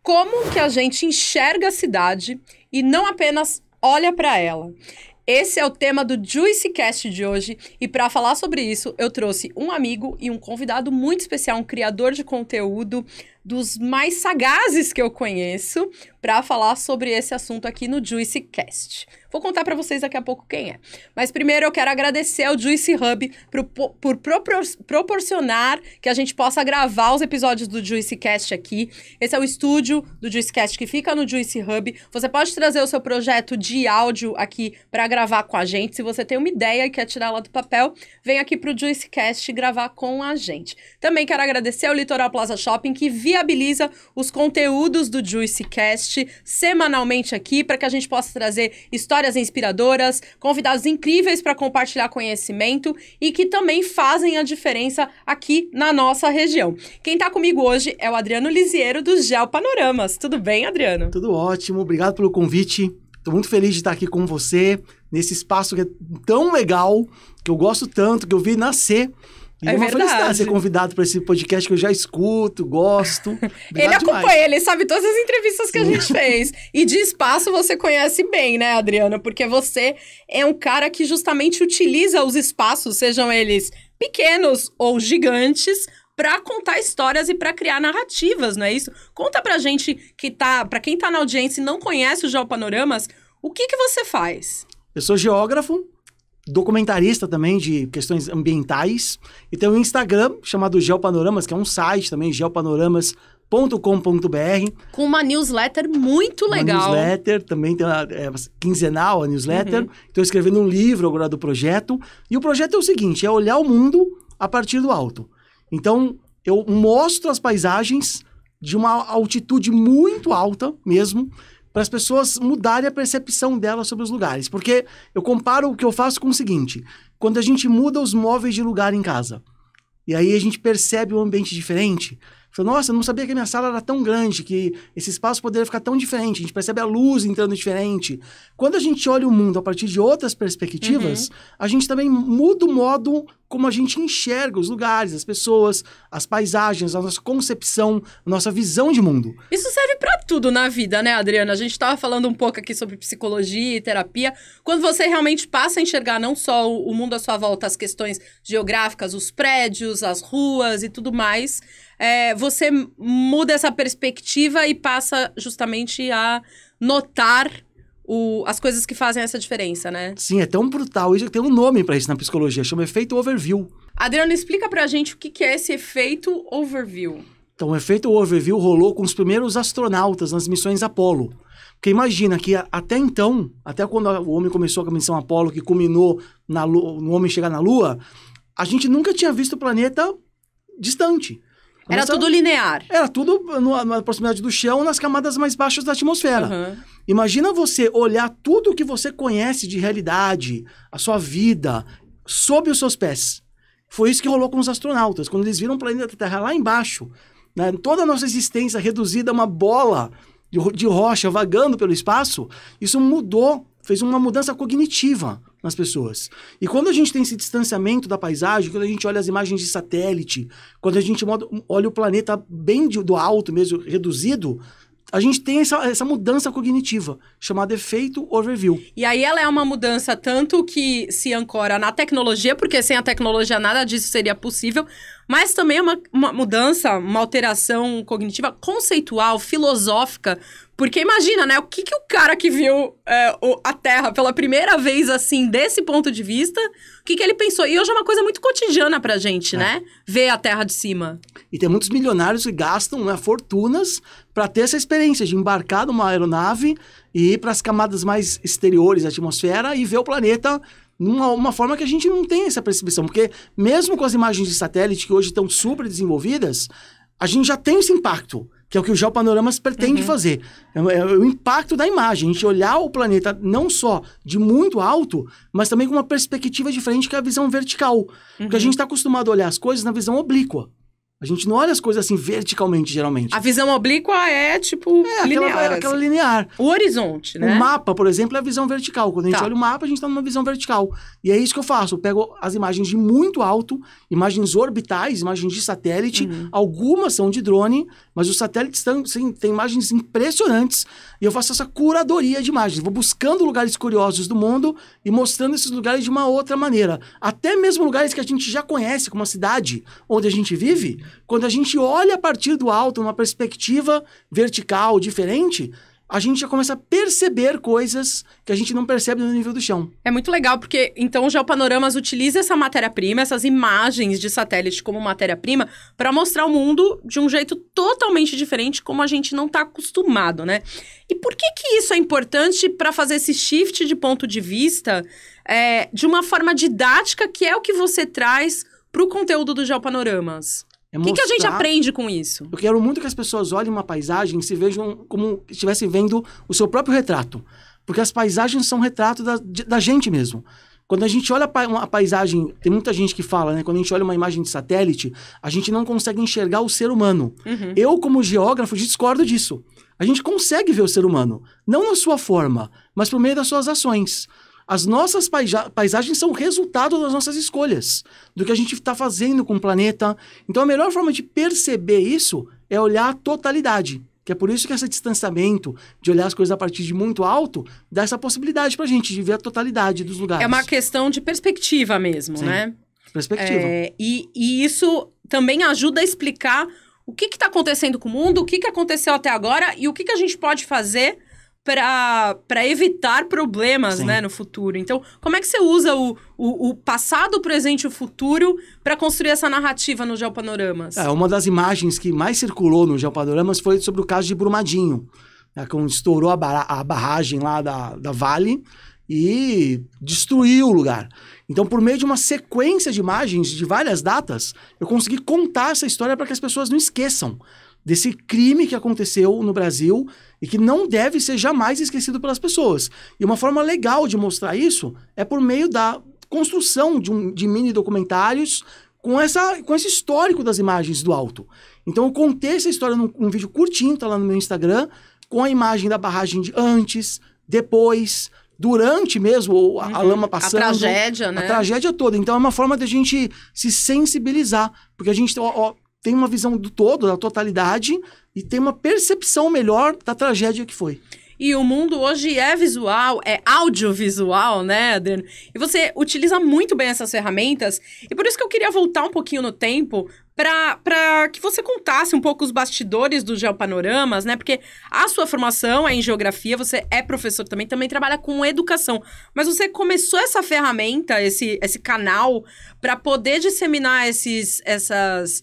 Como que a gente enxerga a cidade e não apenas olha para ela? Esse é o tema do JuicyCast de hoje, e para falar sobre isso, eu trouxe um amigo e um convidado muito especial, um criador de conteúdo dos mais sagazes que eu conheço, para falar sobre esse assunto aqui no JuicyCast. Vou contar para vocês daqui a pouco quem é. Mas primeiro eu quero agradecer ao Juicy Hub por proporcionar que a gente possa gravar os episódios do JuicyCast aqui. Esse é o estúdio do JuicyCast que fica no Juicy Hub. Você pode trazer o seu projeto de áudio aqui para gravar com a gente. Se você tem uma ideia e quer tirar ela do papel, vem aqui pro JuicyCast gravar com a gente. Também quero agradecer ao Litoral Plaza Shopping, que viabiliza os conteúdos do JuicyCast semanalmente aqui, para que a gente possa trazer histórias inspiradoras, convidados incríveis para compartilhar conhecimento e que também fazem a diferença aqui na nossa região. Quem tá comigo hoje é o Adriano Lisiero, do Geopanoramas. Tudo bem, Adriano? Tudo ótimo, obrigado pelo convite. Tô muito feliz de estar aqui com você, nesse espaço que é tão legal, que eu gosto tanto, que eu vi nascer. E é uma felicidade ser convidado para esse podcast que eu já escuto, gosto. Ele acompanha, ele sabe todas as entrevistas que a gente fez. E de espaço você conhece bem, né, Adriano? Porque você é um cara que justamente utiliza os espaços, sejam eles pequenos ou gigantes, para contar histórias e para criar narrativas, não é isso? Conta pra gente para quem tá na audiência e não conhece o Geopanoramas, o que você faz? Eu sou geógrafo, documentarista também de questões ambientais, e tem um Instagram chamado Geopanoramas, que é um site também, geopanoramas.com.br. Com uma newsletter muito legal. Uma newsletter, também tem quinzenal a newsletter. Estou escrevendo um livro agora do projeto. E o projeto é o seguinte, é olhar o mundo a partir do alto. Então, eu mostro as paisagens de uma altitude muito alta mesmo, para as pessoas mudarem a percepção delas sobre os lugares. Porque eu comparo o que eu faço com o seguinte, quando a gente muda os móveis de lugar em casa, e aí a gente percebe um ambiente diferente, fala, nossa, eu não sabia que a minha sala era tão grande, que esse espaço poderia ficar tão diferente, a gente percebe a luz entrando diferente. Quando a gente olha o mundo a partir de outras perspectivas, a gente também muda o modo como a gente enxerga os lugares, as pessoas, as paisagens, a nossa concepção, a nossa visão de mundo. Isso serve pra tudo na vida, né, Adriana? A gente tava falando um pouco aqui sobre psicologia e terapia. Quando você realmente passa a enxergar não só o mundo à sua volta, as questões geográficas, os prédios, as ruas e tudo mais, você muda essa perspectiva e passa justamente a notar as coisas que fazem essa diferença, né? Sim, é tão brutal. Isso tem um nome pra isso na psicologia, chama efeito overview. Adriano, explica pra gente o que é esse efeito overview. Então, o efeito overview rolou com os primeiros astronautas nas missões Apollo. Porque imagina que até então, até quando o homem começou com a missão Apollo, que culminou no homem chegar na Lua, a gente nunca tinha visto o planeta distante. Era tudo linear. Era tudo na proximidade do chão, nas camadas mais baixas da atmosfera. Imagina você olhar tudo o que você conhece de realidade, a sua vida, sob os seus pés. Foi isso que rolou com os astronautas. Quando eles viram o planeta Terra lá embaixo, né, toda a nossa existência reduzida a uma bola de rocha vagando pelo espaço, isso mudou, fez uma mudança cognitiva nas pessoas. E quando a gente tem esse distanciamento da paisagem, quando a gente olha as imagens de satélite, quando a gente olha o planeta bem do alto mesmo, reduzido, a gente tem essa mudança cognitiva, chamada efeito overview. E aí ela é uma mudança tanto que se ancora na tecnologia, porque sem a tecnologia nada disso seria possível, mas também é uma mudança, uma alteração cognitiva conceitual, filosófica, porque imagina, né, o que o cara que viu a Terra pela primeira vez, assim, desse ponto de vista, o que ele pensou? E hoje é uma coisa muito cotidiana pra gente, né, ver a Terra de cima. E tem muitos milionários que gastam, né, fortunas para ter essa experiência de embarcar numa aeronave e ir para as camadas mais exteriores da atmosfera e ver o planeta uma forma que a gente não tem essa percepção. Porque mesmo com as imagens de satélite que hoje estão super desenvolvidas, a gente já tem esse impacto, que é o que o Geopanoramas pretende fazer. É o impacto da imagem, a gente olhar o planeta não só de muito alto, mas também com uma perspectiva diferente, que é a visão vertical. Porque a gente está acostumado a olhar as coisas na visão oblíqua. A gente não olha as coisas assim verticalmente, geralmente. A visão oblíqua é, tipo, linear. Aquela linear. O horizonte, né? O mapa, por exemplo, é a visão vertical. Quando a gente Tá. olha o mapa, a gente tá numa visão vertical. E é isso que eu faço. Eu pego as imagens de muito alto, imagens orbitais, imagens de satélite. Algumas são de drone, mas os satélites têm imagens impressionantes. E eu faço essa curadoria de imagens. Vou buscando lugares curiosos do mundo e mostrando esses lugares de uma outra maneira. Até mesmo lugares que a gente já conhece, como a cidade onde a gente vive. Quando a gente olha a partir do alto, numa perspectiva vertical diferente, a gente já começa a perceber coisas que a gente não percebe no nível do chão. É muito legal, porque então o Geopanoramas utiliza essa matéria-prima, essas imagens de satélite como matéria-prima, para mostrar o mundo de um jeito totalmente diferente, como a gente não está acostumado, né? E por que isso é importante para fazer esse shift de ponto de vista de uma forma didática, que é o que você traz para o conteúdo do Geopanoramas? O que a gente aprende com isso? Eu quero muito que as pessoas olhem uma paisagem e se vejam como se estivessem vendo o seu próprio retrato. Porque as paisagens são retrato da gente mesmo. Quando a gente olha uma paisagem, tem muita gente que fala, né? Quando a gente olha uma imagem de satélite, a gente não consegue enxergar o ser humano. Eu, como geógrafo, discordo disso. A gente consegue ver o ser humano. Não na sua forma, mas por meio das suas ações. As nossas paisagens são resultado das nossas escolhas, do que a gente está fazendo com o planeta. Então, a melhor forma de perceber isso é olhar a totalidade. Que é por isso que esse distanciamento, de olhar as coisas a partir de muito alto, dá essa possibilidade para a gente de ver a totalidade dos lugares. É uma questão de perspectiva mesmo, Sim, né? Perspectiva. E isso também ajuda a explicar o que está acontecendo com o mundo, o que aconteceu até agora e o que a gente pode fazer para evitar problemas, né, no futuro. Então, como é que você usa o passado, o presente e o futuro para construir essa narrativa no Geopanoramas? Uma das imagens que mais circulou no Geopanoramas foi sobre o caso de Brumadinho, né, quando estourou a barragem lá da Vale e destruiu o lugar. Então, por meio de uma sequência de imagens de várias datas, eu consegui contar essa história para que as pessoas não esqueçam desse crime que aconteceu no Brasil e que não deve ser jamais esquecido pelas pessoas. E uma forma legal de mostrar isso é por meio da construção de mini documentários com esse histórico das imagens do alto. Então eu contei essa história num vídeo curtinho, tá lá no meu Instagram, com a imagem da barragem de antes, depois, durante mesmo a lama passando. A tragédia, né? A tragédia toda. Então é uma forma da gente se sensibilizar, porque a gente tem uma visão do todo, da totalidade, e tem uma percepção melhor da tragédia que foi. E o mundo hoje é visual, é audiovisual, né, Adriano? E você utiliza muito bem essas ferramentas, e por isso que eu queria voltar um pouquinho no tempo para que você contasse um pouco os bastidores do Geopanoramas, né? Porque a sua formação é em geografia, você é professor também trabalha com educação. Mas você começou essa ferramenta, esse canal, para poder disseminar essas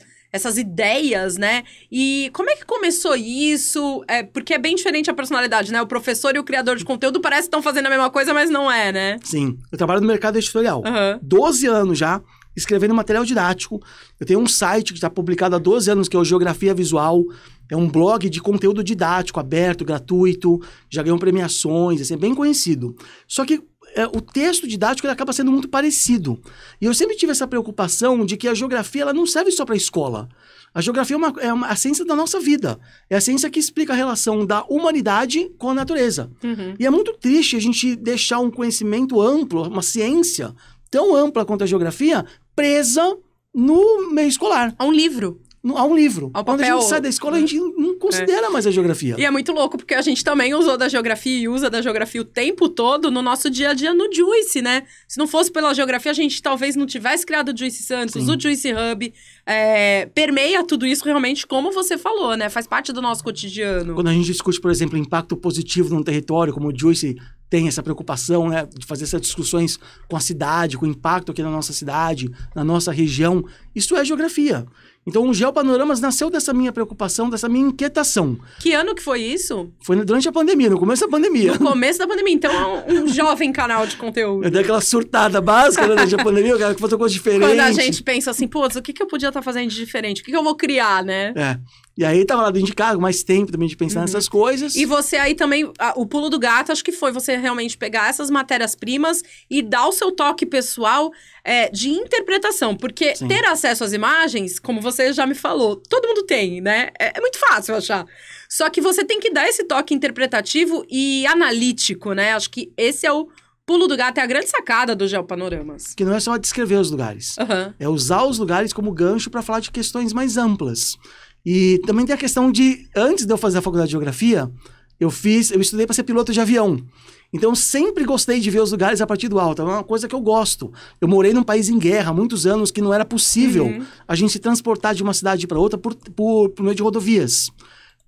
ideias, né? E como é que começou isso? Porque é bem diferente a personalidade, né? O professor e o criador de conteúdo parece que estão fazendo a mesma coisa, mas não é, né? Sim. Eu trabalho no mercado editorial. 12 anos já, escrevendo material didático. Eu tenho um site que está publicado há 12 anos, que é o Geografia Visual. É um blog de conteúdo didático, aberto, gratuito. Já ganhou premiações, assim, é bem conhecido. Só que o texto didático ele acaba sendo muito parecido. E eu sempre tive essa preocupação de que a geografia ela não serve só para a escola. A geografia é a ciência da nossa vida. É a ciência que explica a relação da humanidade com a natureza. E é muito triste a gente deixar um conhecimento amplo, uma ciência tão ampla quanto a geografia, presa no meio escolar. A um livro. A um livro. Ao Quando papel, a gente sai da escola, a gente não considera mais a geografia. E é muito louco, porque a gente também usou da geografia e usa da geografia o tempo todo no nosso dia a dia no Juice, né? Se não fosse pela geografia, a gente talvez não tivesse criado o Juice Santos, o Juice Hub. Permeia tudo isso realmente, como você falou, né? Faz parte do nosso cotidiano. Quando a gente discute, por exemplo, impacto positivo num território, como o Juice tem essa preocupação, né? De fazer essas discussões com a cidade, com o impacto aqui na nossa cidade, na nossa região. Isso é geografia. Então, o Geopanoramas nasceu dessa minha preocupação, dessa minha inquietação. Que ano que foi isso? Foi durante a pandemia, no começo da pandemia. No começo da pandemia, então é um jovem canal de conteúdo. Eu dei aquela surtada básica, né, durante a pandemia, eu quero que fosse coisa diferente. Quando a gente pensa assim, putz, o que eu podia estar fazendo de diferente? O que eu vou criar, né? E aí tava lá dentro de casa, mais tempo também de pensar nessas coisas. E você aí também, o pulo do gato, acho que foi você realmente pegar essas matérias-primas e dar o seu toque pessoal de interpretação. Porque Sim. ter acesso às imagens, como você já me falou, todo mundo tem, né? É muito fácil achar. Só que você tem que dar esse toque interpretativo e analítico, né? Acho que esse é o pulo do gato, é a grande sacada do Geopanoramas. Que não é só descrever os lugares. É usar os lugares como gancho para falar de questões mais amplas. E também tem a questão de, antes de eu fazer a faculdade de geografia, eu estudei para ser piloto de avião. Então, eu sempre gostei de ver os lugares a partir do alto. É uma coisa que eu gosto. Eu morei num país em guerra há muitos anos que não era possível a gente se transportar de uma cidade para outra por meio de rodovias.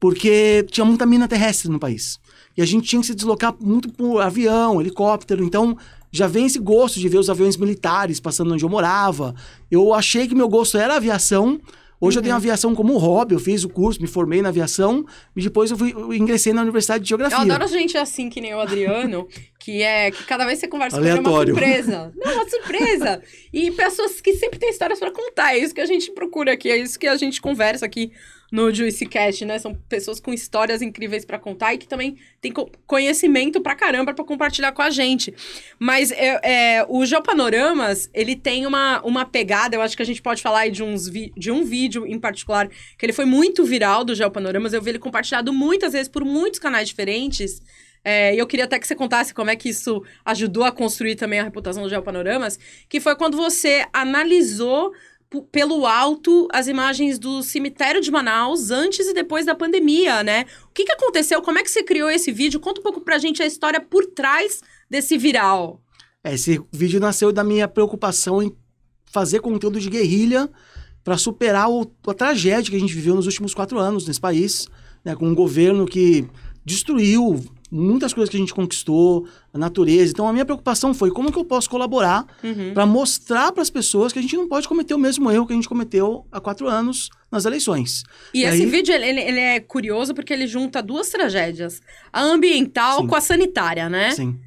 Porque tinha muita mina terrestre no país. E a gente tinha que se deslocar muito por avião, helicóptero. Então, já vem esse gosto de ver os aviões militares passando onde eu morava. Eu achei que meu gosto era aviação. Hoje eu tenho aviação como hobby, eu fiz o curso, me formei na aviação e depois eu ingressei na Universidade de Geografia. Eu adoro gente assim, que nem o Adriano, que cada vez que você conversa com ele é uma Aleatório. surpresa. Não, uma surpresa. E pessoas que sempre têm histórias pra contar, é isso que a gente procura aqui, é isso que a gente conversa aqui no Juicy Cast, né? São pessoas com histórias incríveis pra contar e que também tem conhecimento pra caramba pra compartilhar com a gente. Mas o Geopanoramas, ele tem uma pegada, eu acho que a gente pode falar aí de um vídeo em particular, que ele foi muito viral do Geopanoramas, eu vi ele compartilhado muitas vezes por muitos canais diferentes. E eu queria até que você contasse como é que isso ajudou a construir também a reputação do Geopanoramas, que foi quando você analisou pelo alto as imagens do cemitério de Manaus antes e depois da pandemia, né? O que aconteceu? Como é que você criou esse vídeo? Conta um pouco pra gente a história por trás desse viral. Esse vídeo nasceu da minha preocupação em fazer conteúdo de guerrilha para superar a tragédia que a gente viveu nos últimos 4 anos nesse país, né? Com um governo que destruiu muitas coisas que a gente conquistou, a natureza. Então, a minha preocupação foi como que eu posso colaborar para mostrar para as pessoas que a gente não pode cometer o mesmo erro que a gente cometeu há 4 anos nas eleições. E esse vídeo, ele é curioso porque ele junta 2 tragédias. A ambiental com a sanitária, né? Sim.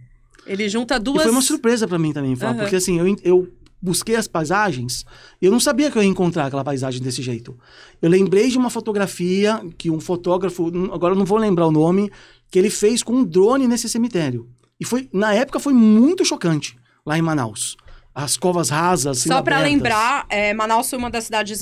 Ele junta 2... E foi uma surpresa para mim também, Flá, porque assim, eu busquei as paisagens e eu não sabia que eu ia encontrar aquela paisagem desse jeito. Eu lembrei de uma fotografia que um fotógrafo, agora eu não vou lembrar o nome, que ele fez com um drone nesse cemitério. E na época foi muito chocante, lá em Manaus. As covas rasas, só para lembrar, Manaus foi uma das cidades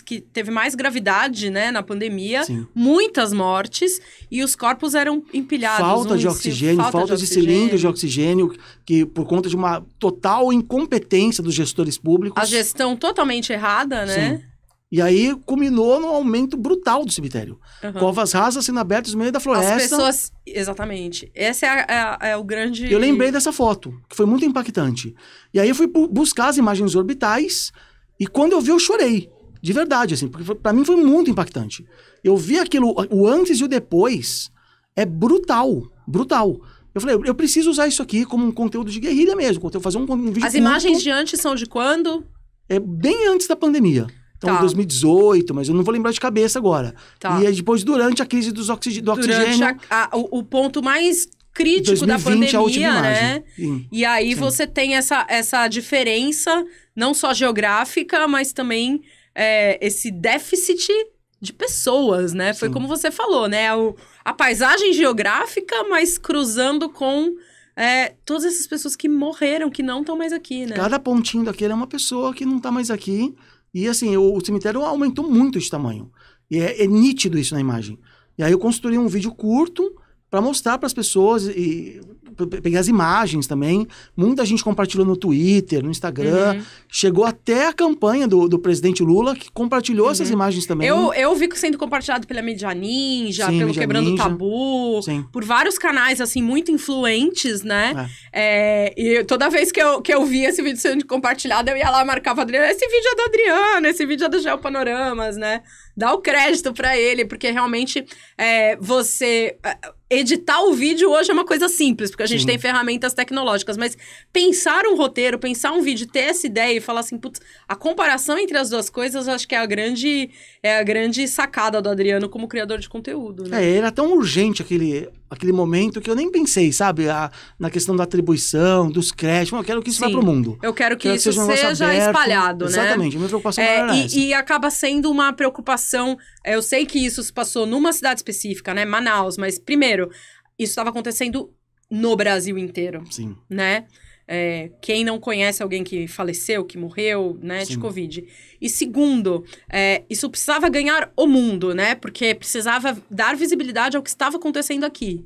que teve mais gravidade, né, na pandemia. Sim. Muitas mortes e os corpos eram empilhados. Falta de oxigênio, falta de cilindros de oxigênio, que por conta de uma total incompetência dos gestores públicos. A gestão totalmente errada, né? Sim. E aí culminou num aumento brutal do cemitério. Covas rasas sendo abertas no meio da floresta. As pessoas... Exatamente. Esse é o grande... Eu lembrei dessa foto, que foi muito impactante. E aí eu fui buscar as imagens orbitais e quando eu vi eu chorei. De verdade, assim, porque pra mim foi muito impactante. Eu vi aquilo, o antes e o depois, é brutal, brutal. Eu falei, eu preciso usar isso aqui como um conteúdo de guerrilha mesmo, fazer um vídeo. As imagens de antes são de quando? É bem antes da pandemia. Então, 2018, mas eu não vou lembrar de cabeça agora. E é depois, durante a crise do oxigênio. Durante o ponto mais crítico 2020, da pandemia, a última né? Sim. E aí você tem essa diferença, não só geográfica, mas também esse déficit de pessoas, né? Foi como você falou, né? A paisagem geográfica, mas cruzando com... todas essas pessoas que morreram, que não estão mais aqui, né? Cada pontinho daquele é uma pessoa que não está mais aqui. E assim, o cemitério aumentou muito de tamanho. E é nítido isso na imagem. E aí eu construí um vídeo curto para mostrar para as pessoas e peguei as imagens também. Muita gente compartilhou no Twitter, no Instagram. Chegou até a campanha do presidente Lula, que compartilhou essas imagens também. Eu vi sendo compartilhado pela Mídia Ninja, pelo Mídia Quebrando Ninja. Tabu, por vários canais, assim, muito influentes, né? E toda vez que eu via esse vídeo sendo compartilhado, eu ia lá e marcava Adriano. Esse vídeo é do Adriano, esse vídeo é do Geopanoramas, né? Dá o crédito pra ele, porque realmente você... editar o vídeo hoje é uma coisa simples, porque a gente tem ferramentas tecnológicas, mas pensar um roteiro, pensar um vídeo, ter essa ideia e falar assim, putz, a comparação entre as duas coisas, eu acho que é a grande sacada do Adriano como criador de conteúdo, né? Era tão urgente aquele momento que eu nem pensei, sabe? Na questão da atribuição, dos créditos. Eu quero que isso vá pro mundo. Eu quero que isso seja espalhado, né? Exatamente. A minha preocupação era essa. E acaba sendo uma preocupação... Eu sei que isso se passou numa cidade específica, né? Manaus. Mas, primeiro, isso estava acontecendo no Brasil inteiro. Sim. Né? Quem não conhece alguém que faleceu, que morreu, né, de Covid. E segundo, isso precisava ganhar o mundo, né? Porque precisava dar visibilidade ao que estava acontecendo aqui.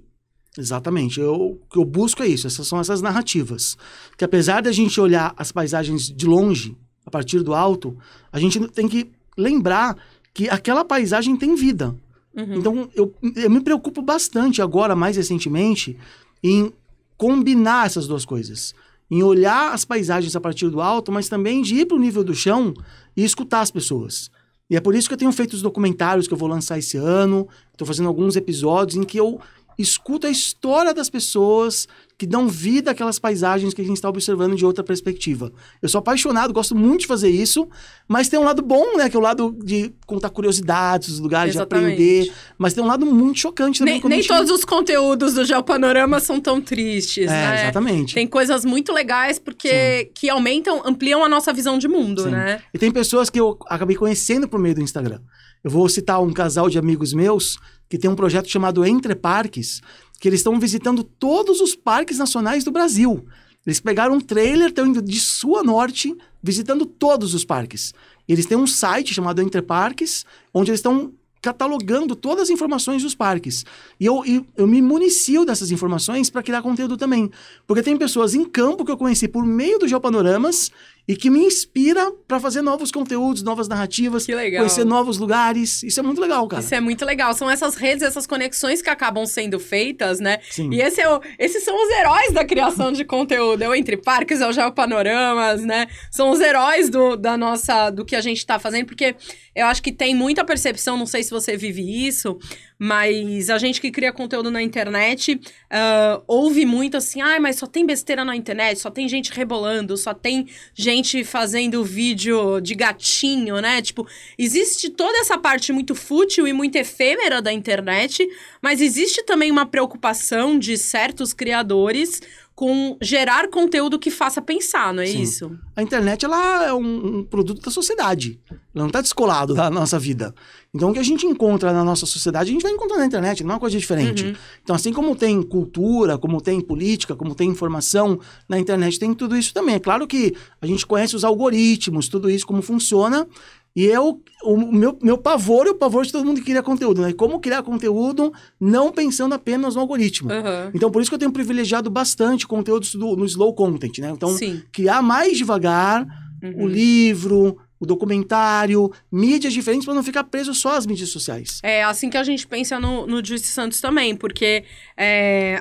Exatamente. O que eu busco é isso. São essas narrativas. Que apesar da gente olhar as paisagens de longe, a partir do alto, a gente tem que lembrar que aquela paisagem tem vida. Uhum. Então, eu me preocupo bastante agora, mais recentemente, em combinar essas duas coisas. Em olhar as paisagens a partir do alto, mas também de ir para o nível do chão e escutar as pessoas. E é por isso que eu tenho feito os documentários que eu vou lançar esse ano. Estou fazendo alguns episódios em que eu escuto a história das pessoas que dão vida àquelas paisagens que a gente está observando de outra perspectiva. Eu sou apaixonado, gosto muito de fazer isso, mas tem um lado bom, né? Que é o lado de contar curiosidades dos lugares, Exatamente. de aprender. Mas tem um lado muito chocante também. Nem todos os conteúdos do Geopanorama são tão tristes, né? Exatamente. Tem coisas muito legais porque que ampliam a nossa visão de mundo, né? E tem pessoas que eu acabei conhecendo por meio do Instagram. Eu vou citar um casal de amigos meus que tem um projeto chamado Entre Parques, que eles estão visitando todos os parques nacionais do Brasil. Eles pegaram um trailer, estão indo de sul a norte, visitando todos os parques. Eles têm um site chamado Entre Parques, onde eles estão catalogando todas as informações dos parques. E eu me municio dessas informações para criar conteúdo também. Porque tem pessoas em campo que eu conheci por meio do Geopanoramas e que me inspira para fazer novos conteúdos, novas narrativas, que legal. Conhecer novos lugares. Isso é muito legal, cara. Isso é muito legal. São essas redes, essas conexões que acabam sendo feitas, né? Sim. E esses são os heróis da criação de conteúdo. É o Entre Parques, é o Geopanoramas, né? São os heróis do que a gente tá fazendo, porque eu acho que tem muita percepção, não sei se você vive isso, mas a gente que cria conteúdo na internet ouve muito assim, mas só tem besteira na internet, só tem gente rebolando, só tem gente fazendo vídeo de gatinho, né? Tipo, existe toda essa parte muito fútil e muito efêmera da internet, mas existe também uma preocupação de certos criadores com gerar conteúdo que faça pensar, não é Sim. isso? A internet, ela é um produto da sociedade. Ela não está descolado da nossa vida. Então, o que a gente encontra na nossa sociedade, a gente vai encontrar na internet, não é uma coisa diferente. Uhum. Então, assim como tem cultura, como tem política, como tem informação, na internet tem tudo isso também. É claro que a gente conhece os algoritmos, tudo isso, como funciona. E o meu pavor é o pavor de todo mundo que cria conteúdo, né? Como criar conteúdo não pensando apenas no algoritmo. Uhum. Então, por isso que eu tenho privilegiado bastante conteúdos no slow content, né? Então, Sim. criar mais devagar o livro, o documentário, mídias diferentes para não ficar preso só às mídias sociais. É assim que a gente pensa no Juicy Santos também, porque,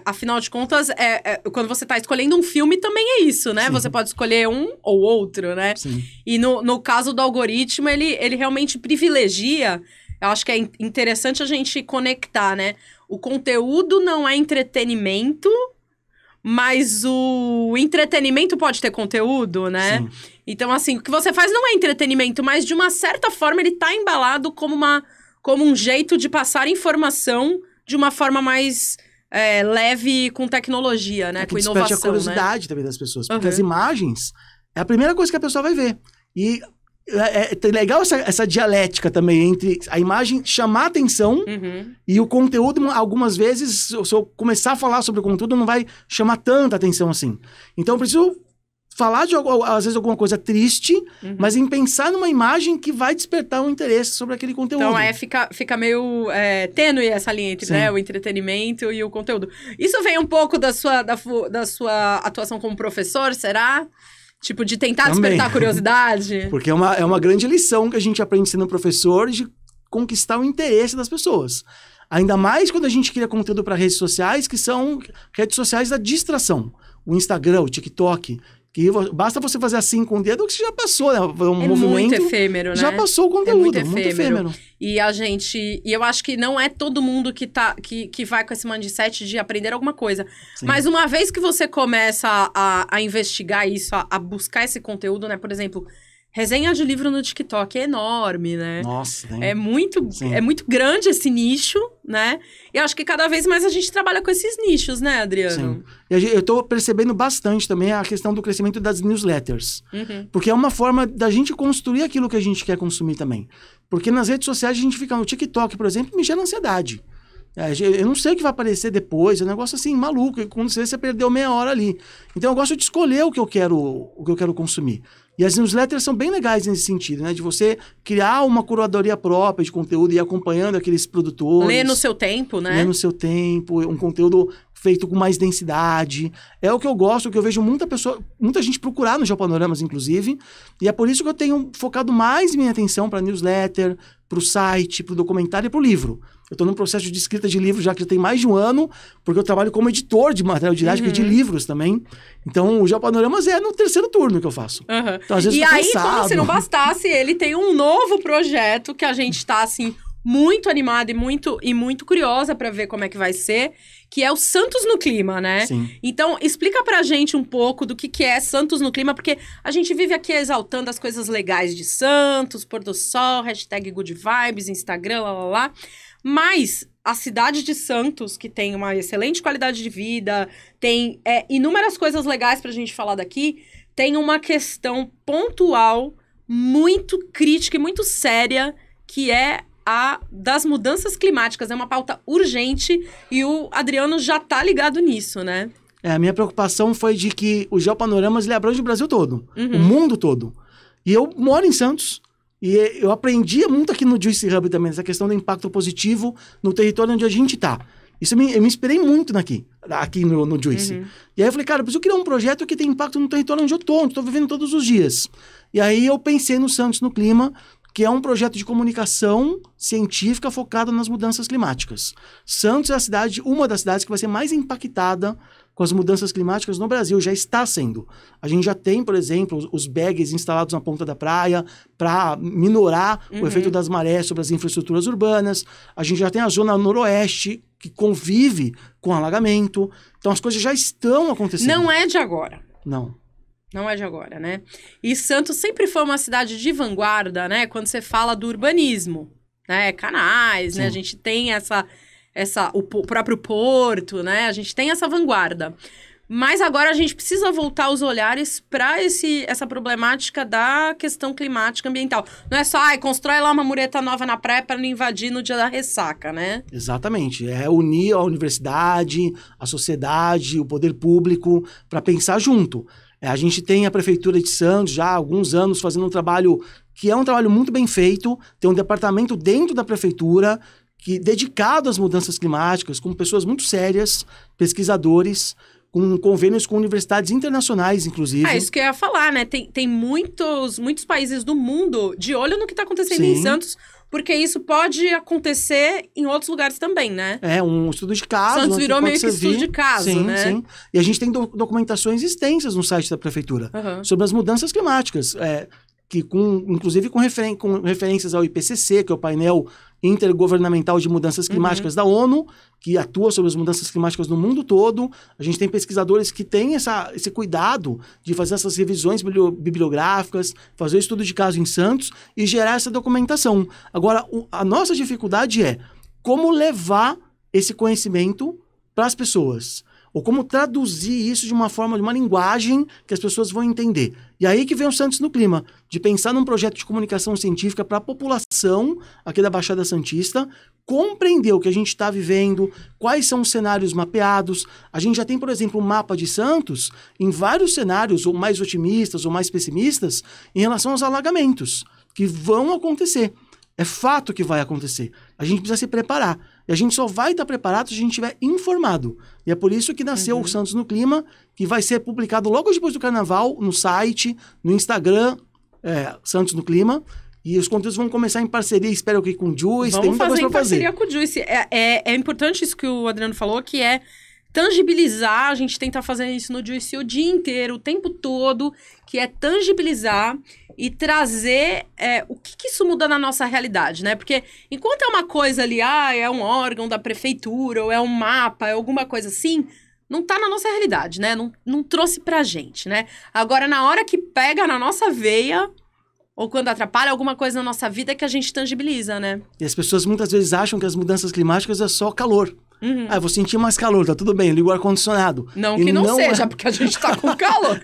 afinal de contas, quando você tá escolhendo um filme, também é isso, né? Sim. Você pode escolher um ou outro, né? Sim. E no caso do algoritmo, ele realmente privilegia. Eu acho que é interessante a gente conectar, né? O conteúdo não é entretenimento, mas o entretenimento pode ter conteúdo, né? Sim. Então, assim, o que você faz não é entretenimento, mas de uma certa forma ele tá embalado como um jeito de passar informação de uma forma mais leve com tecnologia, né? Com inovação, desperte a curiosidade também das pessoas. Porque Uhum. as imagens é a primeira coisa que a pessoa vai ver. E é legal essa dialética também entre a imagem chamar a atenção Uhum. e o conteúdo, algumas vezes, se eu começar a falar sobre o conteúdo, não vai chamar tanta atenção assim. Então, eu preciso falar às vezes, alguma coisa triste, mas em pensar numa imagem que vai despertar um interesse sobre aquele conteúdo. Então, fica meio tênue essa linha entre, né, o entretenimento e o conteúdo. Isso vem um pouco da sua atuação como professor, será? Tipo, de tentar Também. despertar a curiosidade? Porque é uma grande lição que a gente aprende sendo professor de conquistar o interesse das pessoas. Ainda mais quando a gente cria conteúdo para redes sociais, que são redes sociais da distração. O Instagram, o TikTok, que basta você fazer assim com o dedo que você já passou, né? Movimento. Muito efêmero, né? Já passou o conteúdo, É muito efêmero. E E eu acho que não é todo mundo que vai com esse mindset de aprender alguma coisa. Sim. Mas uma vez que você começa a investigar isso, a buscar esse conteúdo, né? Por exemplo, Resenha de livro no TikTok é enorme, né? Nossa, né? É muito grande esse nicho, né? E eu acho que cada vez mais a gente trabalha com esses nichos, né, Adriano? Sim. E eu tô percebendo bastante também a questão do crescimento das newsletters. Porque é uma forma da gente construir aquilo que a gente quer consumir também. Porque nas redes sociais a gente fica no TikTok, por exemplo, me gera ansiedade. Eu não sei o que vai aparecer depois, é um negócio assim, maluco. E quando você perdeu meia hora ali. Então eu gosto de escolher o que eu quero consumir. E as newsletters são bem legais nesse sentido, né? De você criar uma curadoria própria de conteúdo e ir acompanhando aqueles produtores. Ler no seu tempo, né? Ler no seu tempo, um conteúdo feito com mais densidade. É o que eu gosto, o que eu vejo muita gente procurar no Geopanoramas, inclusive. E é por isso que eu tenho focado mais minha atenção para newsletter, para o site, para o documentário e para o livro. Eu estou num processo de escrita de livro já que já tem mais de um ano, porque eu trabalho como editor de material didático e de livros também. Então, o Geopanoramas é no terceiro turno que eu faço. Então, às vezes e aí, como se não bastasse, ele tem um novo projeto que a gente está, assim, muito animada e muito curiosa para ver como é que vai ser, que é o Santos no Clima, né? Sim. Então, explica pra gente um pouco do que é Santos no Clima, porque a gente vive aqui exaltando as coisas legais de Santos, pôr do sol, hashtag good vibes, Instagram, lá. Mas a cidade de Santos, que tem uma excelente qualidade de vida, tem inúmeras coisas legais pra gente falar daqui, tem uma questão pontual, muito crítica e muito séria, que é a das mudanças climáticas. É uma pauta urgente e o Adriano já tá ligado nisso, né? A minha preocupação foi de que o Geopanoramas ele abrange o Brasil todo, o mundo todo. E eu moro em Santos. E eu aprendi muito aqui no Juicy Hub também, essa questão do impacto positivo no território onde a gente está. Eu me inspirei muito aqui no Juicy. E aí eu falei, cara, eu preciso criar um projeto que tem impacto no território onde eu estou vivendo todos os dias. E aí eu pensei no Santos no Clima, que é um projeto de comunicação científica focado nas mudanças climáticas. Santos é uma das cidades que vai ser mais impactada com as mudanças climáticas no Brasil, já está sendo. A gente já tem, por exemplo, os bags instalados na ponta da praia para minorar o efeito das marés sobre as infraestruturas urbanas. A gente já tem a zona noroeste que convive com alagamento. Então as coisas já estão acontecendo. Não é de agora. Não é de agora, né? E Santos sempre foi uma cidade de vanguarda, né? Quando você fala do urbanismo, né? Canais, né? A gente tem o próprio porto, né? A gente tem essa vanguarda. Mas agora a gente precisa voltar os olhares para essa problemática da questão climática ambiental. Não é só, constrói lá uma mureta nova na praia para não invadir no dia da ressaca, né? Exatamente. É unir a universidade, a sociedade, o poder público para pensar junto. A gente tem a Prefeitura de Santos já há alguns anos fazendo um trabalho que é um trabalho muito bem feito. Tem um departamento dentro da Prefeitura dedicado às mudanças climáticas, com pessoas muito sérias, pesquisadores, com convênios com universidades internacionais, inclusive. Isso que eu ia falar, né? Tem muitos países do mundo de olho no que está acontecendo em Santos, porque isso pode acontecer em outros lugares também, né? Um estudo de caso. Santos virou meio que estudo de caso, né? Sim. E a gente tem documentações extensas no site da Prefeitura sobre as mudanças climáticas, inclusive com referências ao IPCC, que é o painel intergovernamental de mudanças climáticas da ONU, que atua sobre as mudanças climáticas no mundo todo. A gente tem pesquisadores que têm esse cuidado de fazer essas revisões bibliográficas, fazer o estudo de caso em Santos e gerar essa documentação. Agora, a nossa dificuldade é como levar esse conhecimento para as pessoas. Ou como traduzir isso de uma forma, de uma linguagem que as pessoas vão entender. E aí que vem o Santos no Clima, de pensar num projeto de comunicação científica para a população aqui da Baixada Santista, compreender o que a gente está vivendo, quais são os cenários mapeados. A gente já tem, por exemplo, um mapa de Santos em vários cenários, ou mais otimistas ou mais pessimistas, em relação aos alagamentos, que vão acontecer. É fato que vai acontecer. A gente precisa se preparar. E a gente só vai estar preparado se a gente estiver informado. E é por isso que nasceu o Santos no Clima, que vai ser publicado logo depois do Carnaval, no site, no Instagram, Santos no Clima. E os conteúdos vão começar em parceria, espero que com o Juicy. Vamos fazer em parceria com o Juicy. É importante isso que o Adriano falou, que é tangibilizar. A gente tenta fazer isso no Juicy o dia inteiro, o tempo todo, que é tangibilizar e trazer o que isso muda na nossa realidade, né? Porque enquanto é uma coisa ali, é um órgão da prefeitura, ou é um mapa, é alguma coisa assim, não tá na nossa realidade, né? Não trouxe pra gente, né? Agora, na hora que pega na nossa veia, ou quando atrapalha alguma coisa na nossa vida que a gente tangibiliza, né? E as pessoas muitas vezes acham que as mudanças climáticas é só calor. Ah, eu vou sentir mais calor, tá tudo bem, eu ligo o ar-condicionado. Não que não seja, porque a gente tá com calor.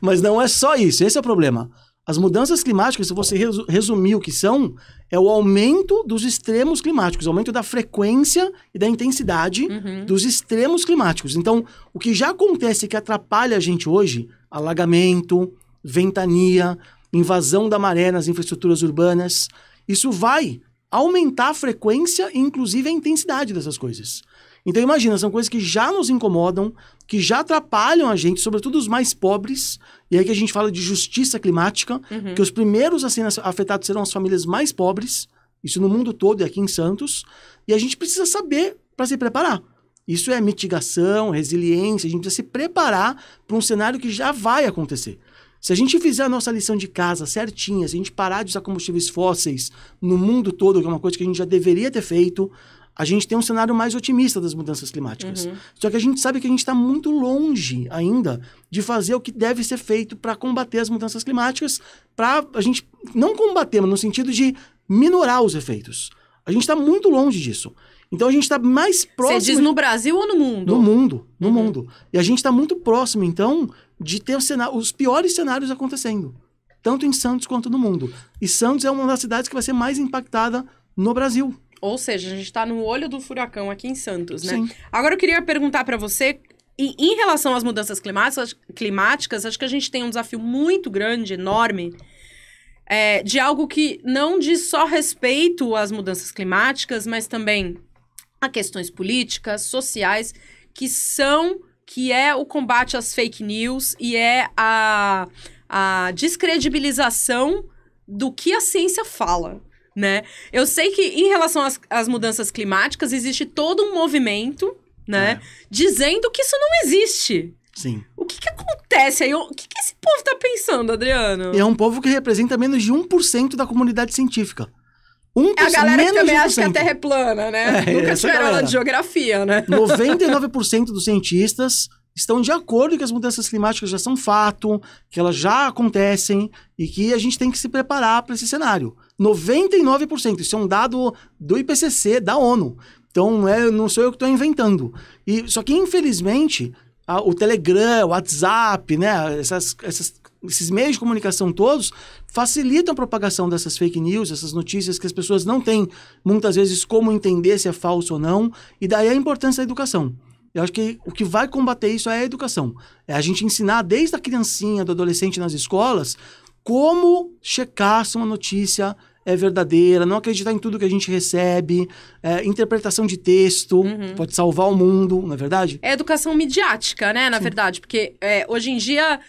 Mas não é só isso, esse é o problema. As mudanças climáticas, se você resumir o que são, é o aumento dos extremos climáticos, o aumento da frequência e da intensidade dos extremos climáticos. Então, o que já acontece que atrapalha a gente hoje, alagamento, ventania, invasão da maré nas infraestruturas urbanas, isso vai aumentar a frequência e, inclusive, a intensidade dessas coisas. Então, imagina, são coisas que já nos incomodam, que já atrapalham a gente, sobretudo os mais pobres, e aí que a gente fala de justiça climática, que os primeiros a serem afetados serão as famílias mais pobres, isso no mundo todo e aqui em Santos, e a gente precisa saber para se preparar. Isso é mitigação, resiliência, a gente precisa se preparar para um cenário que já vai acontecer. Se a gente fizer a nossa lição de casa certinha, se a gente parar de usar combustíveis fósseis no mundo todo, que é uma coisa que a gente já deveria ter feito, a gente tem um cenário mais otimista das mudanças climáticas. Só que a gente sabe que a gente está muito longe ainda de fazer o que deve ser feito para combater as mudanças climáticas, para a gente não combater, mas no sentido de minorar os efeitos. A gente está muito longe disso. Então a gente está mais próximo... Você diz no Brasil ou no mundo? No mundo, no mundo. E a gente está muito próximo, então, de ter os piores cenários acontecendo. Tanto em Santos quanto no mundo. E Santos é uma das cidades que vai ser mais impactada no Brasil. Ou seja, a gente está no olho do furacão aqui em Santos, né? Sim. Agora eu queria perguntar para você, em relação às mudanças climáticas, acho que a gente tem um desafio muito grande, enorme, de algo que não diz só respeito às mudanças climáticas, mas também a questões políticas, sociais, que é o combate às fake news e é a descredibilização do que a ciência fala, né? Eu sei que em relação às mudanças climáticas existe todo um movimento, né? Dizendo que isso não existe. Sim. O que acontece aí? O que esse povo tá pensando, Adriano? E é um povo que representa menos de 1% da comunidade científica. 1%, É a galera que também 1%. acha que a Terra é plana, né? Nunca tiveram aula de geografia, né? 99% dos cientistas estão de acordo que as mudanças climáticas já são fato, que elas já acontecem e que a gente tem que se preparar para esse cenário. 99%. Isso é um dado do IPCC, da ONU. Então, não sou eu que estou inventando. Só que, infelizmente, o Telegram, o WhatsApp, né, esses meios de comunicação todos facilitam a propagação dessas fake news, essas notícias que as pessoas não têm, muitas vezes, como entender se é falso ou não. E daí a importância da educação. Eu acho que o que vai combater isso é a educação. É a gente ensinar desde a criancinha, do adolescente nas escolas, como checar se uma notícia é verdadeira, não acreditar em tudo que a gente recebe, interpretação de texto, pode salvar o mundo, não é verdade? É educação midiática, né, na verdade, porque hoje em dia,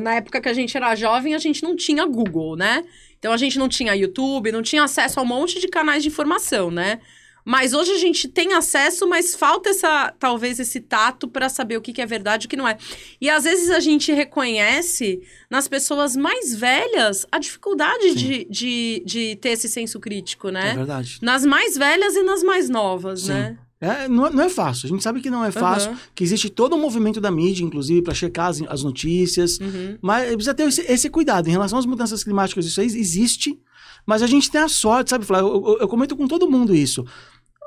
na época que a gente era jovem, a gente não tinha Google, né? Então a gente não tinha YouTube, não tinha acesso a um monte de canais de informação, né? Mas hoje a gente tem acesso, mas falta talvez esse tato para saber o que é verdade e o que não é. E às vezes a gente reconhece nas pessoas mais velhas a dificuldade de ter esse senso crítico, né? É verdade. Nas mais velhas e nas mais novas, Sim. né? Não é fácil, a gente sabe que não é fácil, que existe todo um movimento da mídia, inclusive, para checar as notícias, mas precisa ter esse cuidado. Em relação às mudanças climáticas, isso aí existe, mas a gente tem a sorte, sabe, Flávio? Eu comento com todo mundo isso.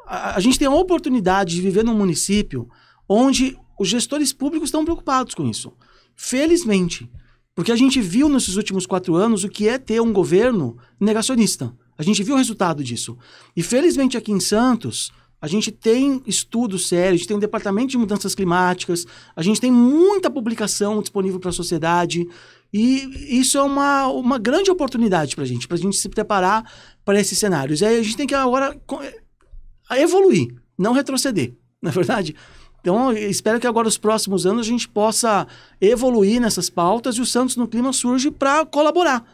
A gente tem a oportunidade de viver num município onde os gestores públicos estão preocupados com isso. Felizmente. Porque a gente viu nesses últimos 4 anos o que é ter um governo negacionista. A gente viu o resultado disso. E felizmente aqui em Santos, a gente tem estudos sérios, a gente tem um departamento de mudanças climáticas, a gente tem muita publicação disponível para a sociedade. E isso é uma grande oportunidade para a gente se preparar para esses cenários. E aí a gente tem que agora evoluir, não retroceder, não é verdade? Então, eu espero que agora, nos próximos anos, a gente possa evoluir nessas pautas e o Santos no Clima surge para colaborar,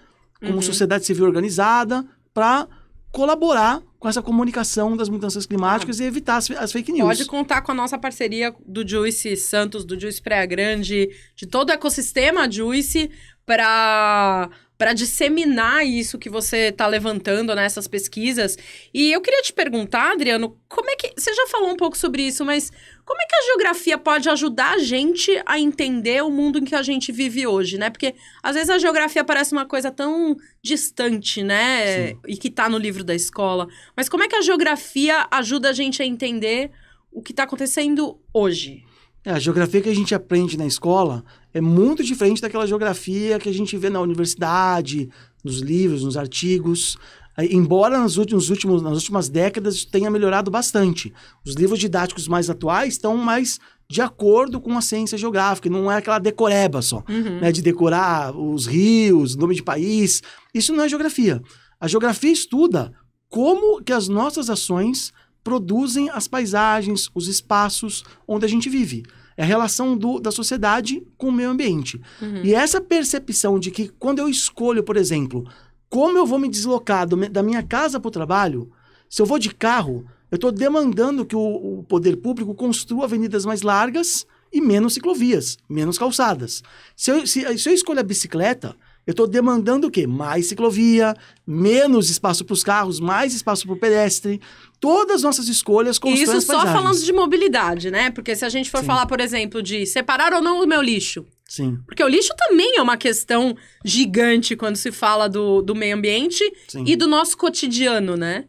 como sociedade civil organizada, para colaborar com essa comunicação das mudanças climáticas e evitar as fake news. Pode contar com a nossa parceria do Juice Santos, do Juice Praia Grande, de todo o ecossistema Juice, para para disseminar isso que você está levantando nessas pesquisas. E eu queria te perguntar, Adriano, como é que... Você já falou um pouco sobre isso, mas como é que a geografia pode ajudar a gente a entender o mundo em que a gente vive hoje, né? Porque às vezes a geografia parece uma coisa tão distante, né? Sim. E que está no livro da escola. Mas como é que a geografia ajuda a gente a entender o que está acontecendo hoje? A geografia que a gente aprende na escola é muito diferente daquela geografia que a gente vê na universidade, nos livros, nos artigos. Embora nas últimas décadas isso tenha melhorado bastante. Os livros didáticos mais atuais estão mais de acordo com a ciência geográfica, não é aquela decoreba só, né, de decorar os rios, nome de país. Isso não é geografia. A geografia estuda como que as nossas ações produzem as paisagens, os espaços onde a gente vive. É a relação da sociedade com o meio ambiente. E essa percepção de que quando eu escolho, por exemplo, como eu vou me deslocar da minha casa para o trabalho, se eu vou de carro, eu estou demandando que o poder público construa avenidas mais largas e menos ciclovias, menos calçadas. Se eu escolho a bicicleta, eu estou demandando o quê? Mais ciclovia, menos espaço para os carros, mais espaço para o pedestre. Todas as nossas escolhas constroem Isso as só paisagens. falando de mobilidade, né? Porque se a gente for falar, por exemplo, de separar ou não o meu lixo. Sim. Porque o lixo também é uma questão gigante quando se fala do meio ambiente e do nosso cotidiano, né?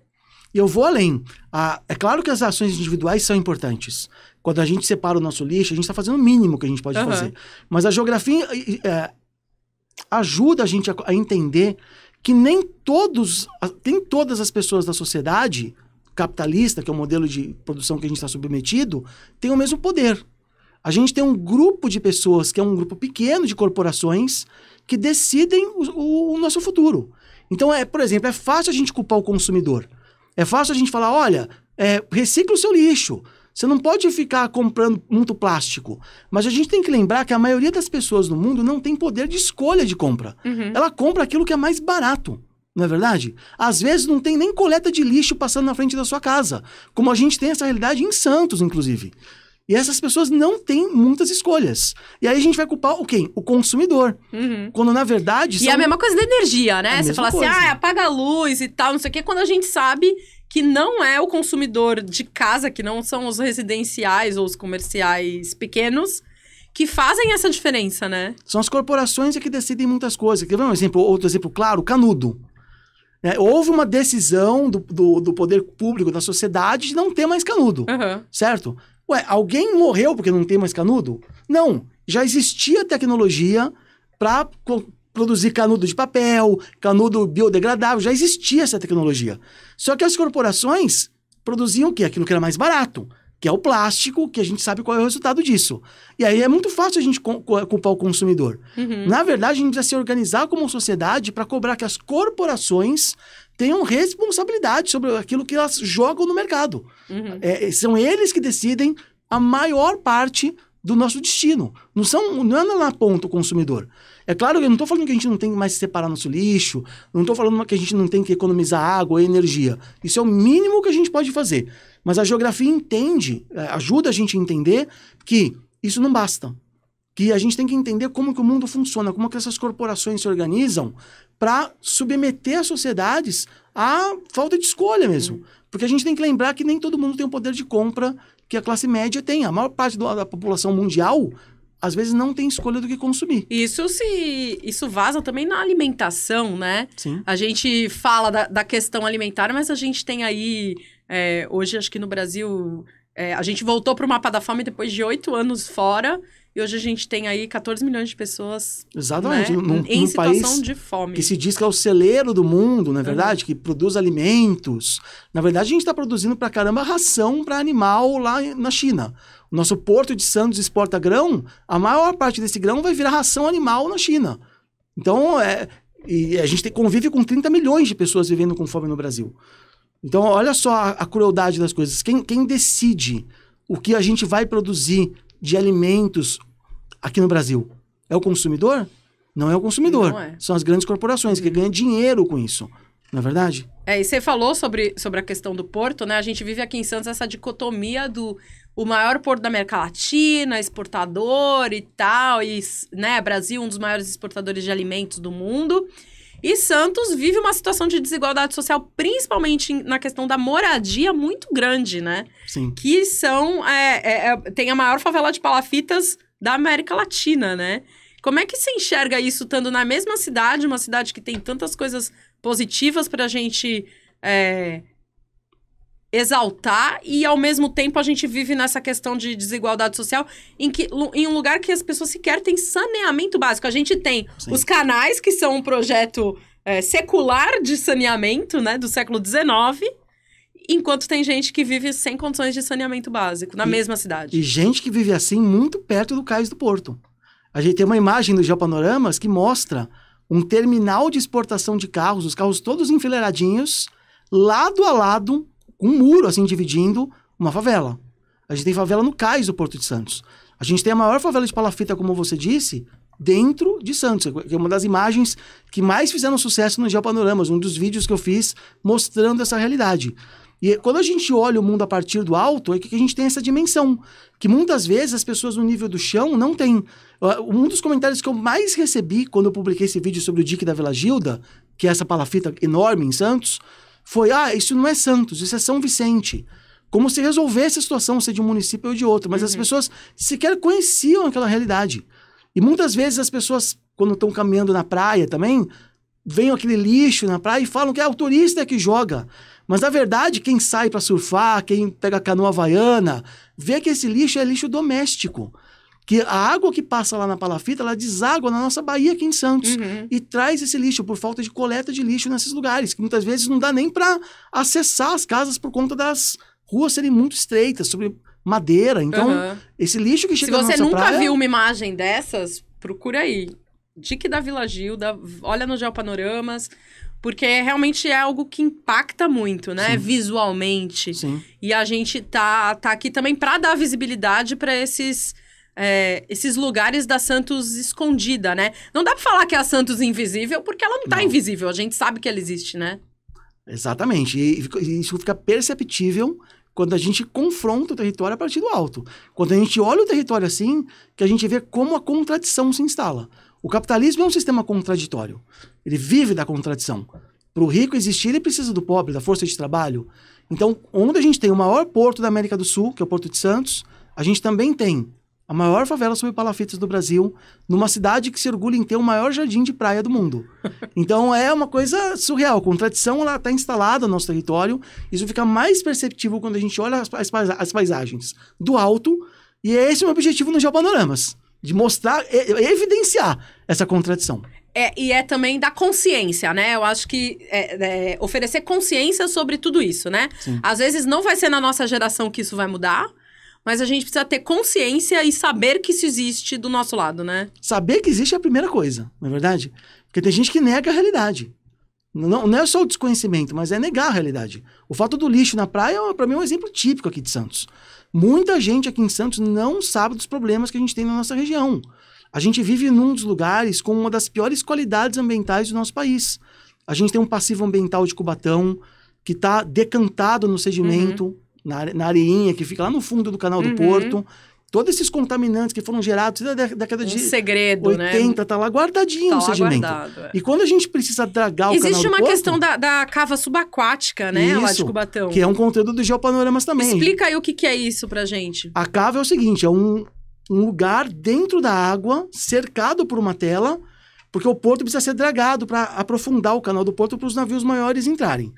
E eu vou além. É claro que as ações individuais são importantes. Quando a gente separa o nosso lixo, a gente está fazendo o mínimo que a gente pode fazer. Mas a geografia ajuda a gente a entender que nem todas as pessoas da sociedade capitalista, que é o modelo de produção que a gente está submetido, tem o mesmo poder. A gente tem um grupo de pessoas, que é um grupo pequeno de corporações, que decidem o nosso futuro. Então, por exemplo, é fácil a gente culpar o consumidor. É fácil a gente falar, olha, recicla o seu lixo. Você não pode ficar comprando muito plástico. Mas a gente tem que lembrar que a maioria das pessoas no mundo não tem poder de escolha de compra. Ela compra aquilo que é mais barato. Não é verdade? Às vezes não tem nem coleta de lixo passando na frente da sua casa. Como a gente tem essa realidade em Santos, inclusive. E essas pessoas não têm muitas escolhas. E aí a gente vai culpar o quem? O consumidor. Quando, na verdade... E é a mesma coisa da energia, né? Você fala assim, apaga a luz e tal, não sei o quê. Quando a gente sabe que não é o consumidor de casa, que não são os residenciais ou os comerciais pequenos, que fazem essa diferença, né? São as corporações que decidem muitas coisas. Quer ver outro exemplo claro? Canudo. Houve uma decisão do poder público, da sociedade, de não ter mais canudo. Certo? Alguém morreu porque não tem mais canudo? Não. Já existia tecnologia para produzir canudo de papel, canudo biodegradável, já existia essa tecnologia. Só que as corporações produziam o quê? Aquilo que era mais barato, que é o plástico, que a gente sabe qual é o resultado disso. E aí é muito fácil a gente culpar o consumidor. Na verdade, a gente precisa se organizar como sociedade para cobrar que as corporações tenham responsabilidade sobre aquilo que elas jogam no mercado. São eles que decidem a maior parte do nosso destino. Não é na ponta o consumidor. É claro que eu não estou falando que a gente não tem mais que separar nosso lixo, não estou falando que a gente não tem que economizar água ou energia. Isso é o mínimo que a gente pode fazer. Mas a geografia ajuda a gente a entender que isso não basta. Que a gente tem que entender como que o mundo funciona, como que essas corporações se organizam para submeter as sociedades à falta de escolha mesmo. Porque a gente tem que lembrar que nem todo mundo tem o poder de compra que a classe média tem. A maior parte da população mundial, às vezes, não tem escolha do que consumir. Isso vaza também na alimentação, né? Sim. A gente fala da questão alimentar, mas a gente tem aí... hoje, acho que no Brasil... a gente voltou para o mapa da fome depois de 8 anos fora... E hoje a gente tem aí 14 milhões de pessoas, exatamente, né, em situação país de fome. Que se diz que é o celeiro do mundo, não é verdade? Que produz alimentos. Na verdade, a gente está produzindo pra caramba ração para animal lá na China. O nosso Porto de Santos exporta grão, a maior parte desse grão vai virar ração animal na China. Então, e a gente convive com 30 milhões de pessoas vivendo com fome no Brasil. Então, olha só a crueldade das coisas. Quem decide o que a gente vai produzir de alimentos aqui no Brasil? É o consumidor? Não é o consumidor. São as grandes corporações que ganham dinheiro com isso. Não é verdade? E você falou sobre a questão do porto, né? A gente vive aqui em Santos essa dicotomia o maior porto da América Latina, exportador e tal, e, né, Brasil, um dos maiores exportadores de alimentos do mundo. E Santos vive uma situação de desigualdade social, principalmente na questão da moradia, muito grande, né? Sim. Que tem a maior favela de palafitas da América Latina, né? Como é que você enxerga isso estando na mesma cidade, uma cidade que tem tantas coisas positivas pra gente exaltar, e ao mesmo tempo a gente vive nessa questão de desigualdade social em um lugar que as pessoas sequer têm saneamento básico. A gente tem os canais, que são um projeto secular de saneamento, né, do século XIX, enquanto tem gente que vive sem condições de saneamento básico, na mesma cidade. E gente que vive assim muito perto do Cais do Porto. A gente tem uma imagem do Geopanoramas que mostra um terminal de exportação de carros, os carros todos enfileiradinhos, lado a lado, com um muro assim dividindo uma favela. A gente tem favela no Cais do Porto de Santos. A gente tem a maior favela de palafita, como você disse, dentro de Santos, que é uma das imagens que mais fizeram sucesso no Geopanoramas, um dos vídeos que eu fiz mostrando essa realidade. E quando a gente olha o mundo a partir do alto, é que a gente tem essa dimensão, que muitas vezes as pessoas no nível do chão não têm. Um dos comentários que eu mais recebi quando eu publiquei esse vídeo sobre o dique da Vila Gilda, que é essa palafita enorme em Santos, foi, isso não é Santos, isso é São Vicente. Como se resolvesse a situação, ser de um município ou de outro, mas as pessoas sequer conheciam aquela realidade. E muitas vezes as pessoas, quando estão caminhando na praia também, veem aquele lixo na praia e falam que o turista que joga. Mas, na verdade, quem sai para surfar, quem pega a canoa havaiana, vê que esse lixo é lixo doméstico. Que a água que passa lá na palafita, ela deságua na nossa baía aqui em Santos. E traz esse lixo por falta de coleta de lixo nesses lugares, que muitas vezes não dá nem para acessar as casas por conta das ruas serem muito estreitas, sobre madeira. Então, esse lixo que chega na nossa praia... Se você nunca viu uma imagem dessas, procura aí. Dique da Vila Gilda, olha no Geopanoramas... Porque realmente é algo que impacta muito, né? Sim. Visualmente. Sim. E a gente tá aqui também para dar visibilidade para esses lugares da Santos escondida, né? Não dá para falar que é a Santos invisível, porque ela não tá invisível. A gente sabe que ela existe, né? Exatamente. E isso fica perceptível quando a gente confronta o território a partir do alto. Quando a gente olha o território assim, que a gente vê como a contradição se instala. O capitalismo é um sistema contraditório. Ele vive da contradição. Para o rico existir, ele precisa do pobre, da força de trabalho. Então, onde a gente tem o maior porto da América do Sul, que é o Porto de Santos, a gente também tem a maior favela sobre palafitas do Brasil, numa cidade que se orgulha em ter o maior jardim de praia do mundo. Então, é uma coisa surreal. A contradição está instalada no nosso território. Isso fica mais perceptível quando a gente olha as paisagens do alto. E esse é o meu objetivo no Geopanoramas. De mostrar, evidenciar essa contradição. E é também da consciência, né? Eu acho que oferecer consciência sobre tudo isso, né? Sim. Às vezes não vai ser na nossa geração que isso vai mudar, mas a gente precisa ter consciência e saber que isso existe do nosso lado, né? Saber que existe é a primeira coisa, não é verdade? Porque tem gente que nega a realidade. Não é só o desconhecimento, mas é negar a realidade. O fato do lixo na praia, para mim, é um exemplo típico aqui de Santos. Muita gente aqui em Santos não sabe dos problemas que a gente tem na nossa região. A gente vive num dos lugares com uma das piores qualidades ambientais do nosso país. A gente tem um passivo ambiental de Cubatão que está decantado no sedimento, na areinha que fica lá no fundo do canal do Porto. Todos esses contaminantes que foram gerados na década de segredo, 80, né? Tá lá guardadinho no sedimento. E quando a gente precisa dragar o canal do Porto... Existe uma questão da cava subaquática, né? Isso, lá de Cubatão. Que é um conteúdo do Geopanoramas também. Explica aí o que é isso pra gente. A cava é o seguinte, é um lugar dentro da água, cercado por uma tela, porque o porto precisa ser dragado para aprofundar o canal do Porto para os navios maiores entrarem.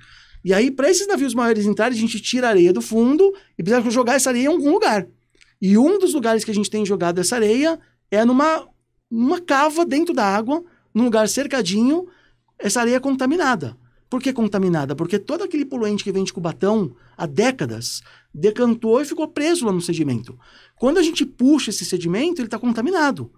E aí, para esses navios maiores entrarem, a gente tira a areia do fundo e precisa jogar essa areia em algum lugar. E um dos lugares que a gente tem jogado essa areia é numa cava dentro da água, num lugar cercadinho, essa areia contaminada. Por que contaminada? Porque todo aquele poluente que vem de Cubatão há décadas decantou e ficou preso lá no sedimento. Quando a gente puxa esse sedimento, ele está contaminado.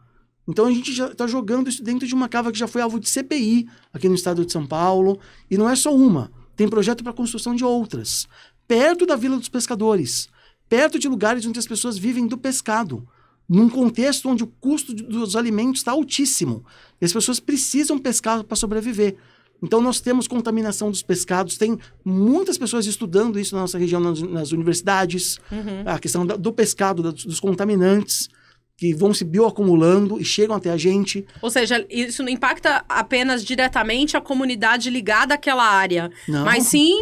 Então a gente já está jogando isso dentro de uma cava que já foi alvo de CPI aqui no estado de São Paulo. E não é só uma. Tem projeto para construção de outras. Perto da Vila dos Pescadores. Perto de lugares onde as pessoas vivem do pescado. Num contexto onde o custo dos alimentos está altíssimo. E as pessoas precisam pescar para sobreviver. Então nós temos contaminação dos pescados. Tem muitas pessoas estudando isso na nossa região, nas universidades. A questão do pescado, dos contaminantes. que vão se bioacumulando e chegam até a gente. Ou seja, isso não impacta apenas diretamente a comunidade ligada àquela área, Não. mas sim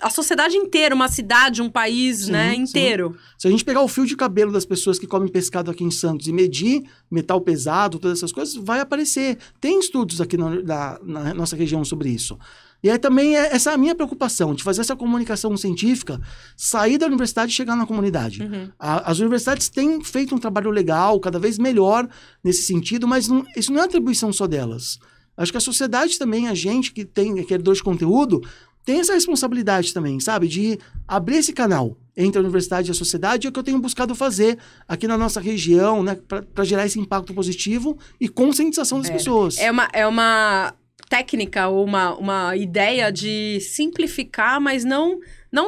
a sociedade inteira, uma cidade, um país, Sim, né, sim. inteiro. Se a gente pegar o fio de cabelo das pessoas que comem pescado aqui em Santos e medir metal pesado, todas essas coisas, vai aparecer. Tem estudos aqui na nossa região sobre isso. E aí também essa é a minha preocupação, de fazer essa comunicação científica, sair da universidade e chegar na comunidade. As universidades têm feito um trabalho legal, cada vez melhor nesse sentido, mas isso não é atribuição só delas. Acho que a sociedade também, a gente que tem criador de conteúdo, tem essa responsabilidade também, sabe? De abrir esse canal entre a universidade e a sociedade, é o que eu tenho buscado fazer aqui na nossa região, né? Para gerar esse impacto positivo e conscientização das pessoas. É uma técnica ou uma ideia de simplificar, mas não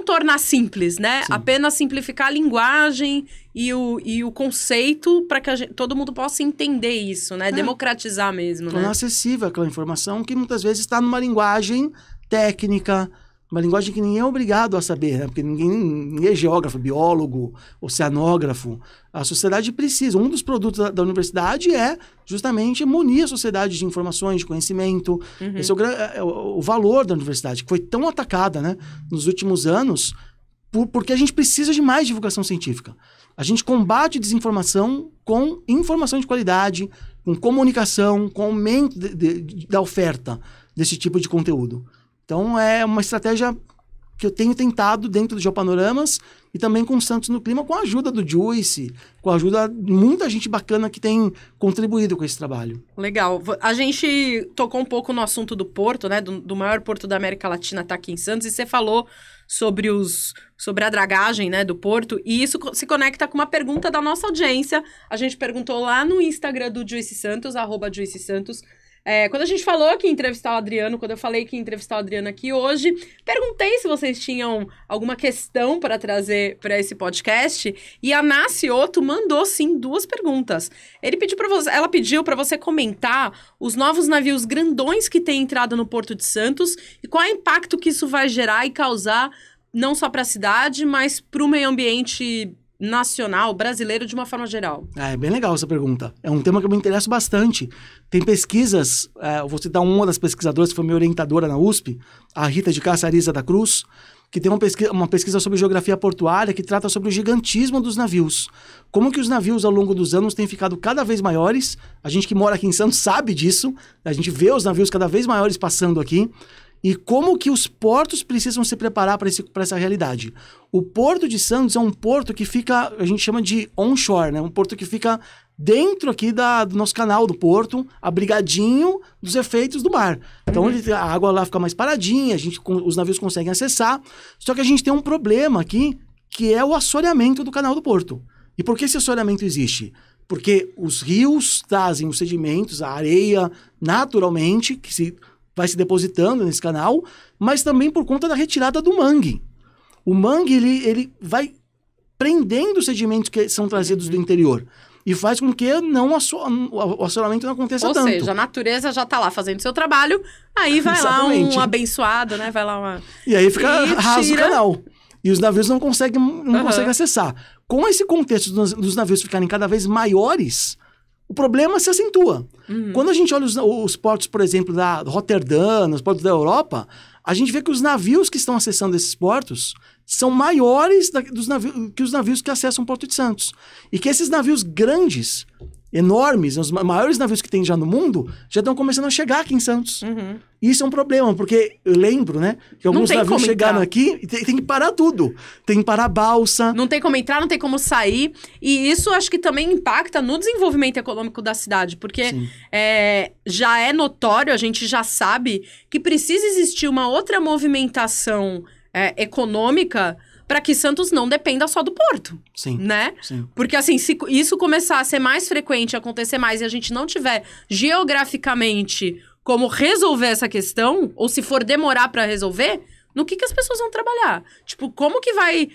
tornar simples, né? Sim. Apenas simplificar a linguagem e o conceito para que todo mundo possa entender isso, né? Democratizar mesmo, Tornar né? acessível aquela informação que muitas vezes está numa linguagem técnica, uma linguagem que ninguém é obrigado a saber, né? Porque ninguém é geógrafo, biólogo, oceanógrafo. A sociedade precisa. Um dos produtos da universidade é justamente munir a sociedade de informações, de conhecimento. Esse é o valor da universidade, que foi tão atacada, né, nos últimos anos, porque a gente precisa de mais divulgação científica. A gente combate desinformação com informação de qualidade, com comunicação, com aumento da oferta desse tipo de conteúdo. Então, é uma estratégia que eu tenho tentado dentro do Geopanoramas e também com o Santos no Clima, com a ajuda do Joyce, com a ajuda de muita gente bacana que tem contribuído com esse trabalho. Legal. A gente tocou um pouco no assunto do porto, né? Do maior porto da América Latina tá aqui em Santos, e você falou sobre a dragagem, né, do porto, e isso se conecta com uma pergunta da nossa audiência. A gente perguntou lá no Instagram do Joyce Santos, @JoyceSantos. Quando a gente falou que ia entrevistar o Adriano, quando eu falei que ia entrevistar o Adriano aqui hoje, perguntei se vocês tinham alguma questão para trazer para esse podcast, e a Nassi Otto mandou, sim, 2 perguntas. Ela pediu para você comentar os novos navios grandões que têm entrado no Porto de Santos e qual é o impacto que isso vai gerar e causar, não só para a cidade, mas para o meio ambiente nacional, brasileiro, de uma forma geral. É bem legal essa pergunta. É um tema que eu me interesso bastante. Tem pesquisas, eu vou citar uma das pesquisadoras que foi minha orientadora na USP, a Rita de Caçariza da Cruz, que tem uma pesquisa sobre geografia portuária que trata sobre o gigantismo dos navios. Como que os navios, ao longo dos anos, têm ficado cada vez maiores. A gente que mora aqui em Santos sabe disso. A gente vê os navios cada vez maiores passando aqui. E como que os portos precisam se preparar para essa realidade. O Porto de Santos é um porto que fica, a gente chama de onshore, né? Um porto que fica dentro aqui do nosso canal do porto, abrigadinho dos efeitos do mar. Então a água lá fica mais paradinha, os navios conseguem acessar. Só que a gente tem um problema aqui, que é o assoreamento do canal do porto. E por que esse assoreamento existe? Porque os rios trazem os sedimentos, a areia, naturalmente, que vai se depositando nesse canal, mas também por conta da retirada do mangue. O mangue, ele vai prendendo os sedimentos que são trazidos do interior e faz com que o assoreamento não aconteça tanto. Ou seja, a natureza já tá lá fazendo seu trabalho, aí vai Exatamente. lá um abençoado, né? Vai lá uma... E aí fica raso o tira... canal. E os navios não conseguem acessar. Com esse contexto dos navios ficarem cada vez maiores, o problema se acentua. Quando a gente olha os portos, por exemplo, da Roterdã, os portos da Europa, a gente vê que os navios que estão acessando esses portos são maiores que os navios que acessam o Porto de Santos. E que esses navios grandes, enormes, os maiores navios que tem já no mundo, já estão começando a chegar aqui em Santos. E isso é um problema, porque eu lembro, né, que alguns navios chegaram aqui e tem que parar tudo. Tem que parar a balsa. Não tem como entrar, não tem como sair. E isso acho que também impacta no desenvolvimento econômico da cidade, porque já é notório, a gente já sabe que precisa existir uma outra movimentação econômica para que Santos não dependa só do porto, né? Sim. Porque, assim, se isso começar a ser mais frequente, acontecer mais, e a gente não tiver geograficamente como resolver essa questão, ou se for demorar para resolver, no que as pessoas vão trabalhar? Tipo, como que vai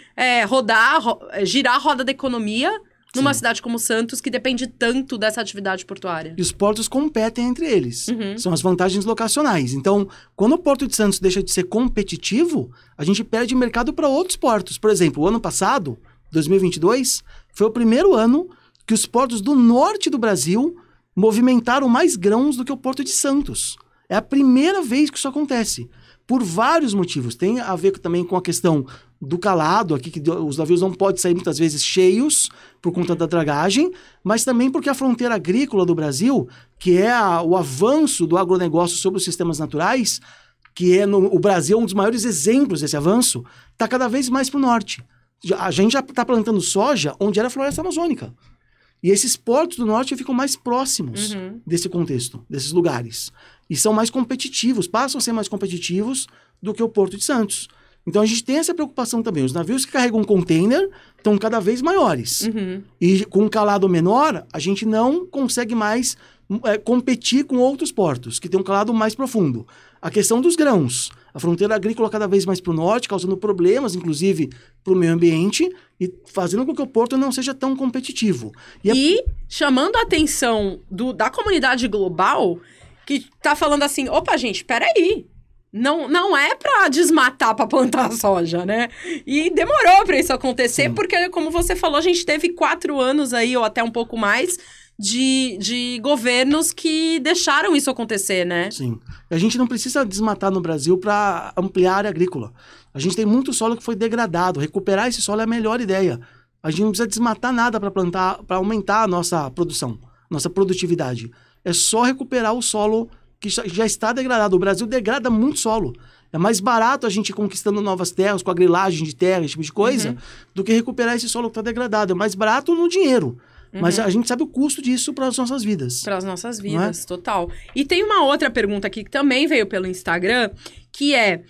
girar a roda da economia numa cidade como Santos, que depende tanto dessa atividade portuária? E os portos competem entre eles. São as vantagens locacionais. Então, quando o Porto de Santos deixa de ser competitivo, a gente perde mercado para outros portos. Por exemplo, o ano passado, 2022, foi o primeiro ano que os portos do norte do Brasil movimentaram mais grãos do que o Porto de Santos. É a primeira vez que isso acontece. Por vários motivos. Tem a ver também com a questão do calado, aqui que os navios não podem sair muitas vezes cheios por conta da dragagem, mas também porque a fronteira agrícola do Brasil, que é o avanço do agronegócio sobre os sistemas naturais, que é o Brasil um dos maiores exemplos desse avanço, está cada vez mais para o norte. A gente já está plantando soja onde era floresta amazônica. E esses portos do norte ficam mais próximos desse contexto, desses lugares. E são mais competitivos, passam a ser mais competitivos do que o Porto de Santos. Então a gente tem essa preocupação também. Os navios que carregam container estão cada vez maiores. E com um calado menor, a gente não consegue mais competir com outros portos, que têm um calado mais profundo. A questão dos grãos. A fronteira agrícola cada vez mais para o norte, causando problemas, inclusive, para o meio ambiente e fazendo com que o porto não seja tão competitivo. E chamando a atenção da comunidade global, que está falando assim, opa, gente, peraí. Não é para desmatar para plantar soja, né? E demorou para isso acontecer, porque, como você falou, a gente teve 4 anos aí, ou até um pouco mais, de governos que deixaram isso acontecer, né? Sim. A gente não precisa desmatar no Brasil para ampliar a área agrícola. A gente tem muito solo que foi degradado. Recuperar esse solo é a melhor ideia. A gente não precisa desmatar nada para plantar, para aumentar a nossa produção, nossa produtividade. É só recuperar o solo que já está degradado. O Brasil degrada muito solo. É mais barato a gente ir conquistando novas terras, com a grilagem de terra, esse tipo de coisa, do que recuperar esse solo que está degradado. É mais barato no dinheiro. Mas a gente sabe o custo disso para as nossas vidas. Para as nossas vidas, total. E tem uma outra pergunta aqui que também veio pelo Instagram, que é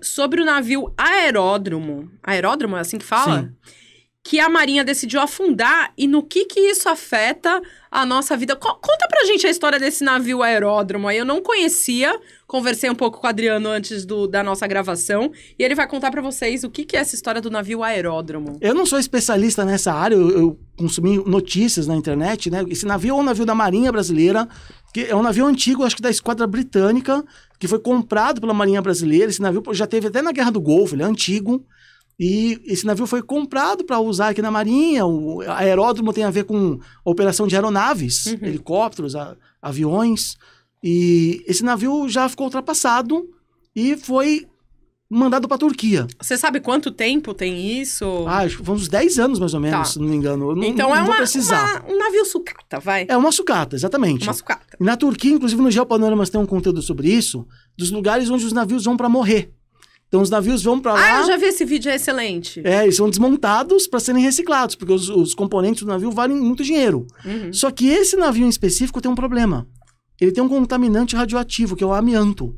sobre o navio Aeródromo. Aeródromo é assim que fala? Sim. Que a Marinha decidiu afundar e no que isso afeta a nossa vida. Conta pra gente a história desse navio Aeródromo aí. Eu não conhecia, conversei um pouco com o Adriano antes da nossa gravação e ele vai contar pra vocês o que é essa história do navio Aeródromo. Eu não sou especialista nessa área, eu consumi notícias na internet, né? Esse navio é um navio da Marinha Brasileira, que é um navio antigo, acho que da Esquadra Britânica, que foi comprado pela Marinha Brasileira. Esse navio já teve até na Guerra do Golfo, ele é antigo. E esse navio foi comprado para usar aqui na Marinha. O aeródromo tem a ver com a operação de aeronaves, helicópteros, aviões. E esse navio já ficou ultrapassado e foi mandado para a Turquia. Você sabe quanto tempo tem isso? Acho que foi uns 10 anos, mais ou menos, se não me engano. Então não vou precisar. Um navio sucata, vai? É uma sucata, exatamente. Uma sucata. E na Turquia, inclusive no Geopanoramas tem um conteúdo sobre isso, dos lugares onde os navios vão para morrer. Então, os navios vão para lá... eu já vi esse vídeo, é excelente. Eles são desmontados para serem reciclados, porque os componentes do navio valem muito dinheiro. Só que esse navio em específico tem um problema. Ele tem um contaminante radioativo, que é o amianto.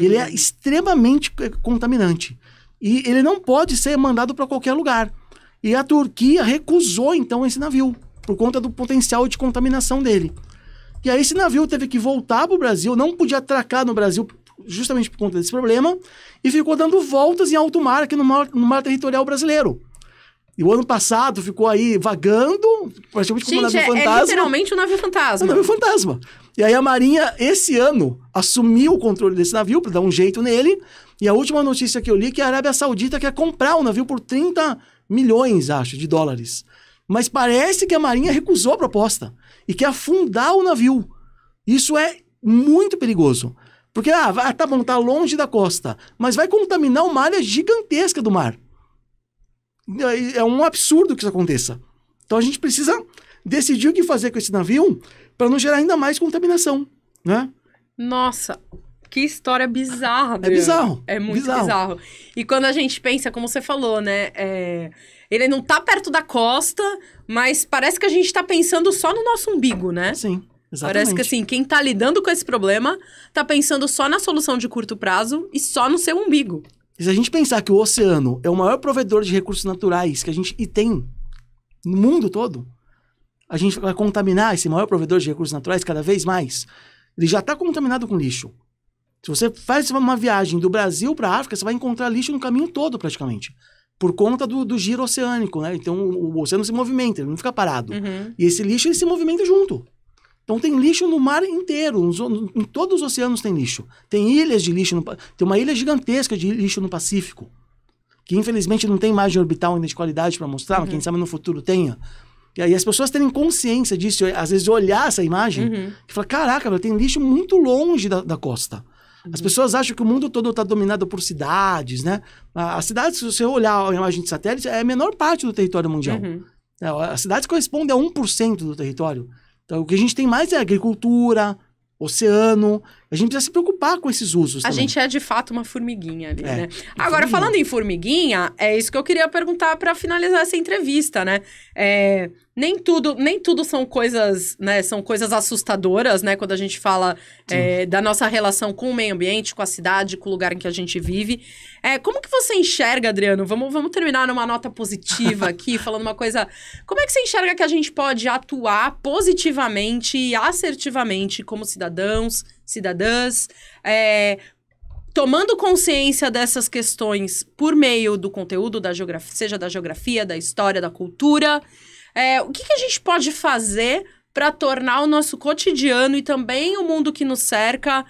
Ele é extremamente contaminante. E ele não pode ser mandado para qualquer lugar. E a Turquia recusou, então, esse navio, por conta do potencial de contaminação dele. E aí, esse navio teve que voltar para o Brasil, não podia atracar no Brasil justamente por conta desse problema, e ficou dando voltas em alto mar, aqui no mar territorial brasileiro. E o ano passado ficou aí vagando, praticamente como um navio fantasma. É literalmente um navio fantasma. É um navio fantasma. E aí a Marinha, esse ano, assumiu o controle desse navio, para dar um jeito nele, e a última notícia que eu li é que a Arábia Saudita quer comprar o navio por 30 milhões, acho, de dólares. Mas parece que a Marinha recusou a proposta, e quer afundar o navio. Isso é muito perigoso. Porque, tá bom, tá longe da costa, mas vai contaminar uma área gigantesca do mar. É um absurdo que isso aconteça. Então a gente precisa decidir o que fazer com esse navio para não gerar ainda mais contaminação, né? Nossa, que história bizarra. É bizarro. É muito bizarro. E quando a gente pensa, como você falou, né? Ele não tá perto da costa, mas parece que a gente tá pensando só no nosso umbigo, né? Sim. Exatamente. Parece que, assim, quem tá lidando com esse problema tá pensando só na solução de curto prazo e só no seu umbigo. E se a gente pensar que o oceano é o maior provedor de recursos naturais que a gente tem no mundo todo, a gente vai contaminar esse maior provedor de recursos naturais cada vez mais. Ele já está contaminado com lixo. Se você faz uma viagem do Brasil para a África, você vai encontrar lixo no caminho todo, praticamente. Por conta do giro oceânico, né? Então, o oceano se movimenta, ele não fica parado. E esse lixo, ele se movimenta junto. Então tem lixo no mar inteiro, em todos os oceanos tem lixo. Tem ilhas de lixo, tem uma ilha gigantesca de lixo no Pacífico, que infelizmente não tem imagem orbital ainda de qualidade para mostrar, mas quem sabe no futuro tenha. E aí as pessoas terem consciência disso, às vezes olhar essa imagem, e falar, caraca, tem lixo muito longe da costa. As pessoas acham que o mundo todo está dominado por cidades, né? As cidades, se você olhar a imagem de satélite, é a menor parte do território mundial. As cidades correspondem a 1% do território. Então, o que a gente tem mais é agricultura, oceano. A gente precisa se preocupar com esses usos também. A gente é, de fato, uma formiguinha ali, né? Agora, falando em formiguinha, é isso que eu queria perguntar para finalizar essa entrevista, né? Nem tudo são coisas, né? São coisas assustadoras, né? Quando a gente fala da nossa relação com o meio ambiente, com a cidade, com o lugar em que a gente vive. Como que você enxerga, Adriano? Vamos terminar numa nota positiva aqui, falando uma coisa... Como é que você enxerga que a gente pode atuar positivamente e assertivamente como cidadãos, cidadãs, tomando consciência dessas questões por meio do conteúdo da geografia, seja da geografia, da história, da cultura? O que a gente pode fazer para tornar o nosso cotidiano e também o mundo que nos cerca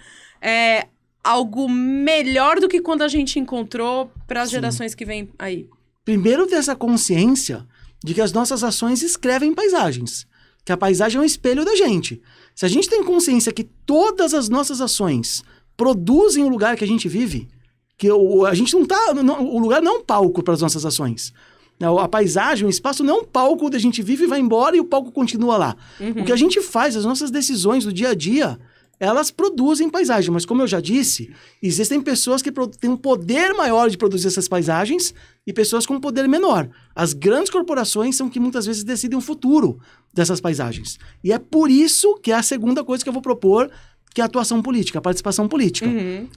algo melhor do que quando a gente encontrou para as gerações que vêm aí? Primeiro, ter essa consciência de que as nossas ações escrevem paisagens. Que a paisagem é um espelho da gente. Se a gente tem consciência que todas as nossas ações produzem o lugar que a gente vive, que a gente não tá... o lugar não é um palco para as nossas ações. A paisagem, o espaço não é um palco onde a gente vive e vai embora e o palco continua lá. O que a gente faz, as nossas decisões do dia a dia, elas produzem paisagem. Mas como eu já disse, existem pessoas que têm um poder maior de produzir essas paisagens e pessoas com um poder menor. As grandes corporações são que muitas vezes decidem o futuro dessas paisagens. E é por isso que é a segunda coisa que eu vou propor, que é a atuação política, a participação política.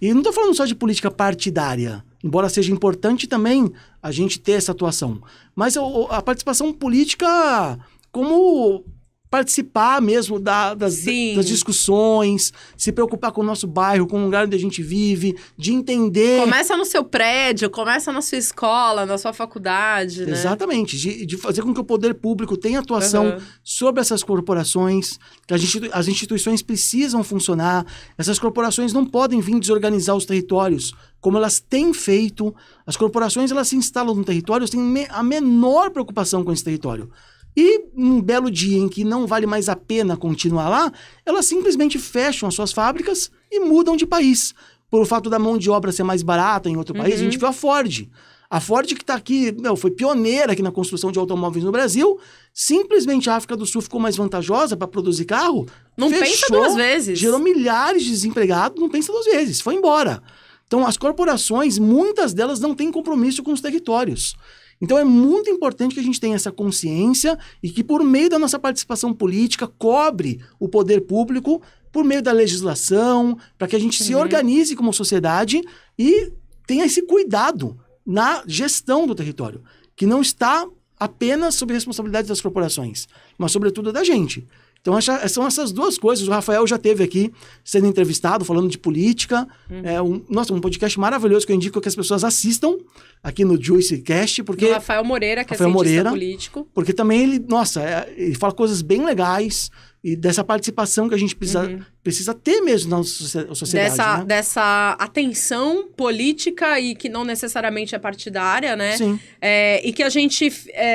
E não estou falando só de política partidária, embora seja importante também a gente ter essa atuação. Mas a participação política como participar mesmo das discussões, se preocupar com o nosso bairro, com o lugar onde a gente vive, de entender... Começa no seu prédio, começa na sua escola, na sua faculdade, né? Exatamente, de fazer com que o poder público tenha atuação sobre essas corporações, que as instituições precisam funcionar, essas corporações não podem vir desorganizar os territórios, como elas têm feito. As corporações, elas se instalam no território, elas têm a menor preocupação com esse território. E num belo dia em que não vale mais a pena continuar lá, elas simplesmente fecham as suas fábricas e mudam de país. Por o fato da mão de obra ser mais barata em outro país, a gente viu a Ford. A Ford que está aqui, foi pioneira aqui na construção de automóveis no Brasil, simplesmente a África do Sul ficou mais vantajosa para produzir carro. Não pensa duas vezes. Gerou milhares de desempregados, não pensa duas vezes, foi embora. Então as corporações, muitas delas não têm compromisso com os territórios. Então é muito importante que a gente tenha essa consciência e que por meio da nossa participação política cobre o poder público por meio da legislação, para que a gente se organize como sociedade e tenha esse cuidado na gestão do território, que não está apenas sob responsabilidade das corporações, mas sobretudo da gente. Então, são essas duas coisas. O Rafael já esteve aqui sendo entrevistado, falando de política. Um podcast maravilhoso que eu indico que as pessoas assistam aqui no JuicyCast. Porque do Rafael Moreira, que é cientista político. Porque também ele fala coisas bem legais e dessa participação que a gente precisa ter mesmo na sociedade. Dessa atenção política e que não necessariamente é partidária, né? Sim. E que a gente,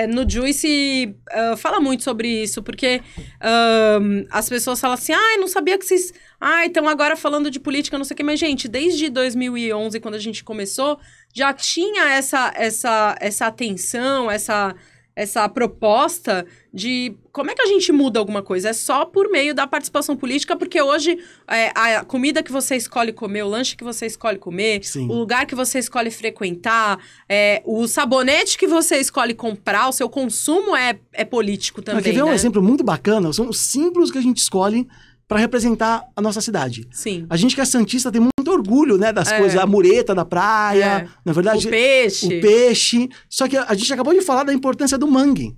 no Juicy, fala muito sobre isso, porque as pessoas falam assim, não sabia que vocês... então agora falando de política, não sei o quê. Mas, gente, desde 2011, quando a gente começou, já tinha essa atenção, essa proposta de como é que a gente muda alguma coisa. É só por meio da participação política, porque hoje a comida que você escolhe comer, o lanche que você escolhe comer, Sim. o lugar que você escolhe frequentar, o sabonete que você escolhe comprar, o seu consumo é político também, quer ver um exemplo muito bacana? São os símbolos que a gente escolhe para representar a nossa cidade. Sim. A gente que é santista tem muito orgulho, né, das coisas, a mureta da praia, na verdade... O peixe. O peixe. Só que a gente acabou de falar da importância do mangue.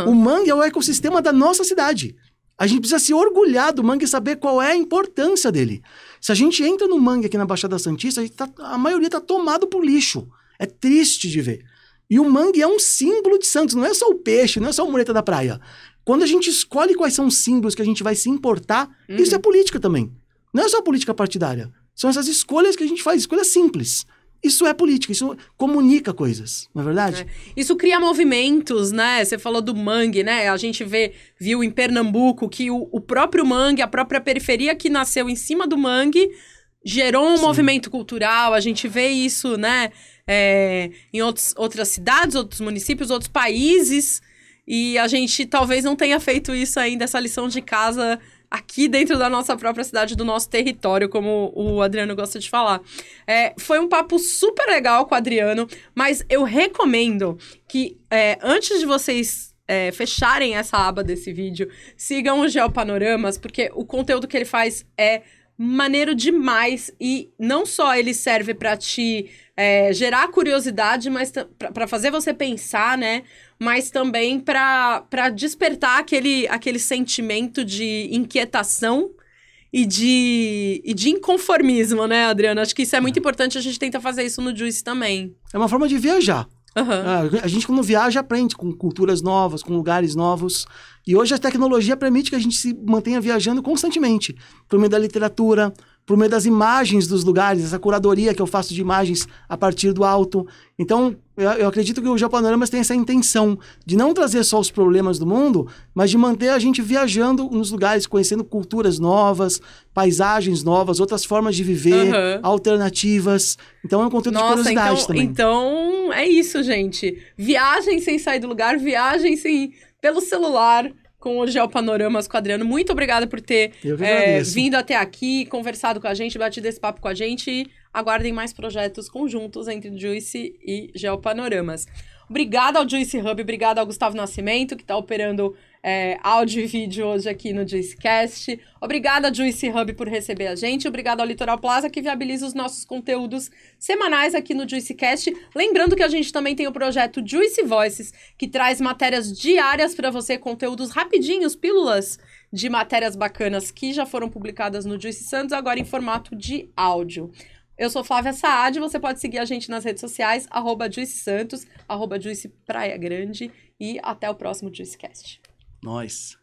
O mangue é o ecossistema da nossa cidade. A gente precisa se orgulhar do mangue e saber qual é a importância dele. Se a gente entra no mangue aqui na Baixada Santista, a maioria está tomado por lixo. É triste de ver. E o mangue é um símbolo de Santos, não é só o peixe, não é só a mureta da praia. Quando a gente escolhe quais são os símbolos que a gente vai se importar, isso é política também. Não é só política partidária. São essas escolhas que a gente faz, escolhas simples. Isso é política, isso comunica coisas, não é verdade? Isso cria movimentos, né? Você falou do mangue, né? A gente viu em Pernambuco que o próprio mangue, a própria periferia que nasceu em cima do mangue, gerou um movimento cultural. A gente vê isso, né? Em outras cidades, outros municípios, outros países. E a gente talvez não tenha feito isso ainda, essa lição de casa aqui dentro da nossa própria cidade, do nosso território, como o Adriano gosta de falar. Foi um papo super legal com o Adriano, mas eu recomendo que antes de vocês fecharem essa aba desse vídeo, sigam o Geopanoramas, porque o conteúdo que ele faz é maneiro demais e não só ele serve para te gerar curiosidade, mas para fazer você pensar, né? Mas também para despertar aquele sentimento de inquietação e de inconformismo, né, Adriano? Acho que isso é muito importante, a gente tenta fazer isso no Juice também. É uma forma de viajar. Uhum. A gente, quando viaja, aprende com culturas novas, com lugares novos. E hoje a tecnologia permite que a gente se mantenha viajando constantemente. Por meio da literatura, por meio das imagens dos lugares, essa curadoria que eu faço de imagens a partir do alto. Então, eu acredito que o Geopanoramas tem essa intenção de não trazer só os problemas do mundo, mas de manter a gente viajando nos lugares, conhecendo culturas novas, paisagens novas, outras formas de viver, alternativas. Então, é um conteúdo de curiosidade também. Então, é isso, gente. Viagem sem sair do lugar, viagem pelo celular, com o Geopanoramas com o Adriano. Muito obrigada por ter vindo até aqui, conversado com a gente, batido esse papo com a gente. E aguardem mais projetos conjuntos entre Juice e Geopanoramas. Obrigada ao Juice Hub, obrigada ao Gustavo Nascimento, que está operando áudio e vídeo hoje aqui no JuiceCast. Obrigada ao Juice Hub por receber a gente. Obrigada ao Litoral Plaza, que viabiliza os nossos conteúdos semanais aqui no JuiceCast. Lembrando que a gente também tem o projeto Juice Voices, que traz matérias diárias para você, conteúdos rapidinhos, pílulas de matérias bacanas que já foram publicadas no Juice Santos, agora em formato de áudio. Eu sou Flávia Saad, você pode seguir a gente nas redes sociais, @JuiceSantos, @JuicePraiaGrande, e até o próximo JuiceCast. Nós.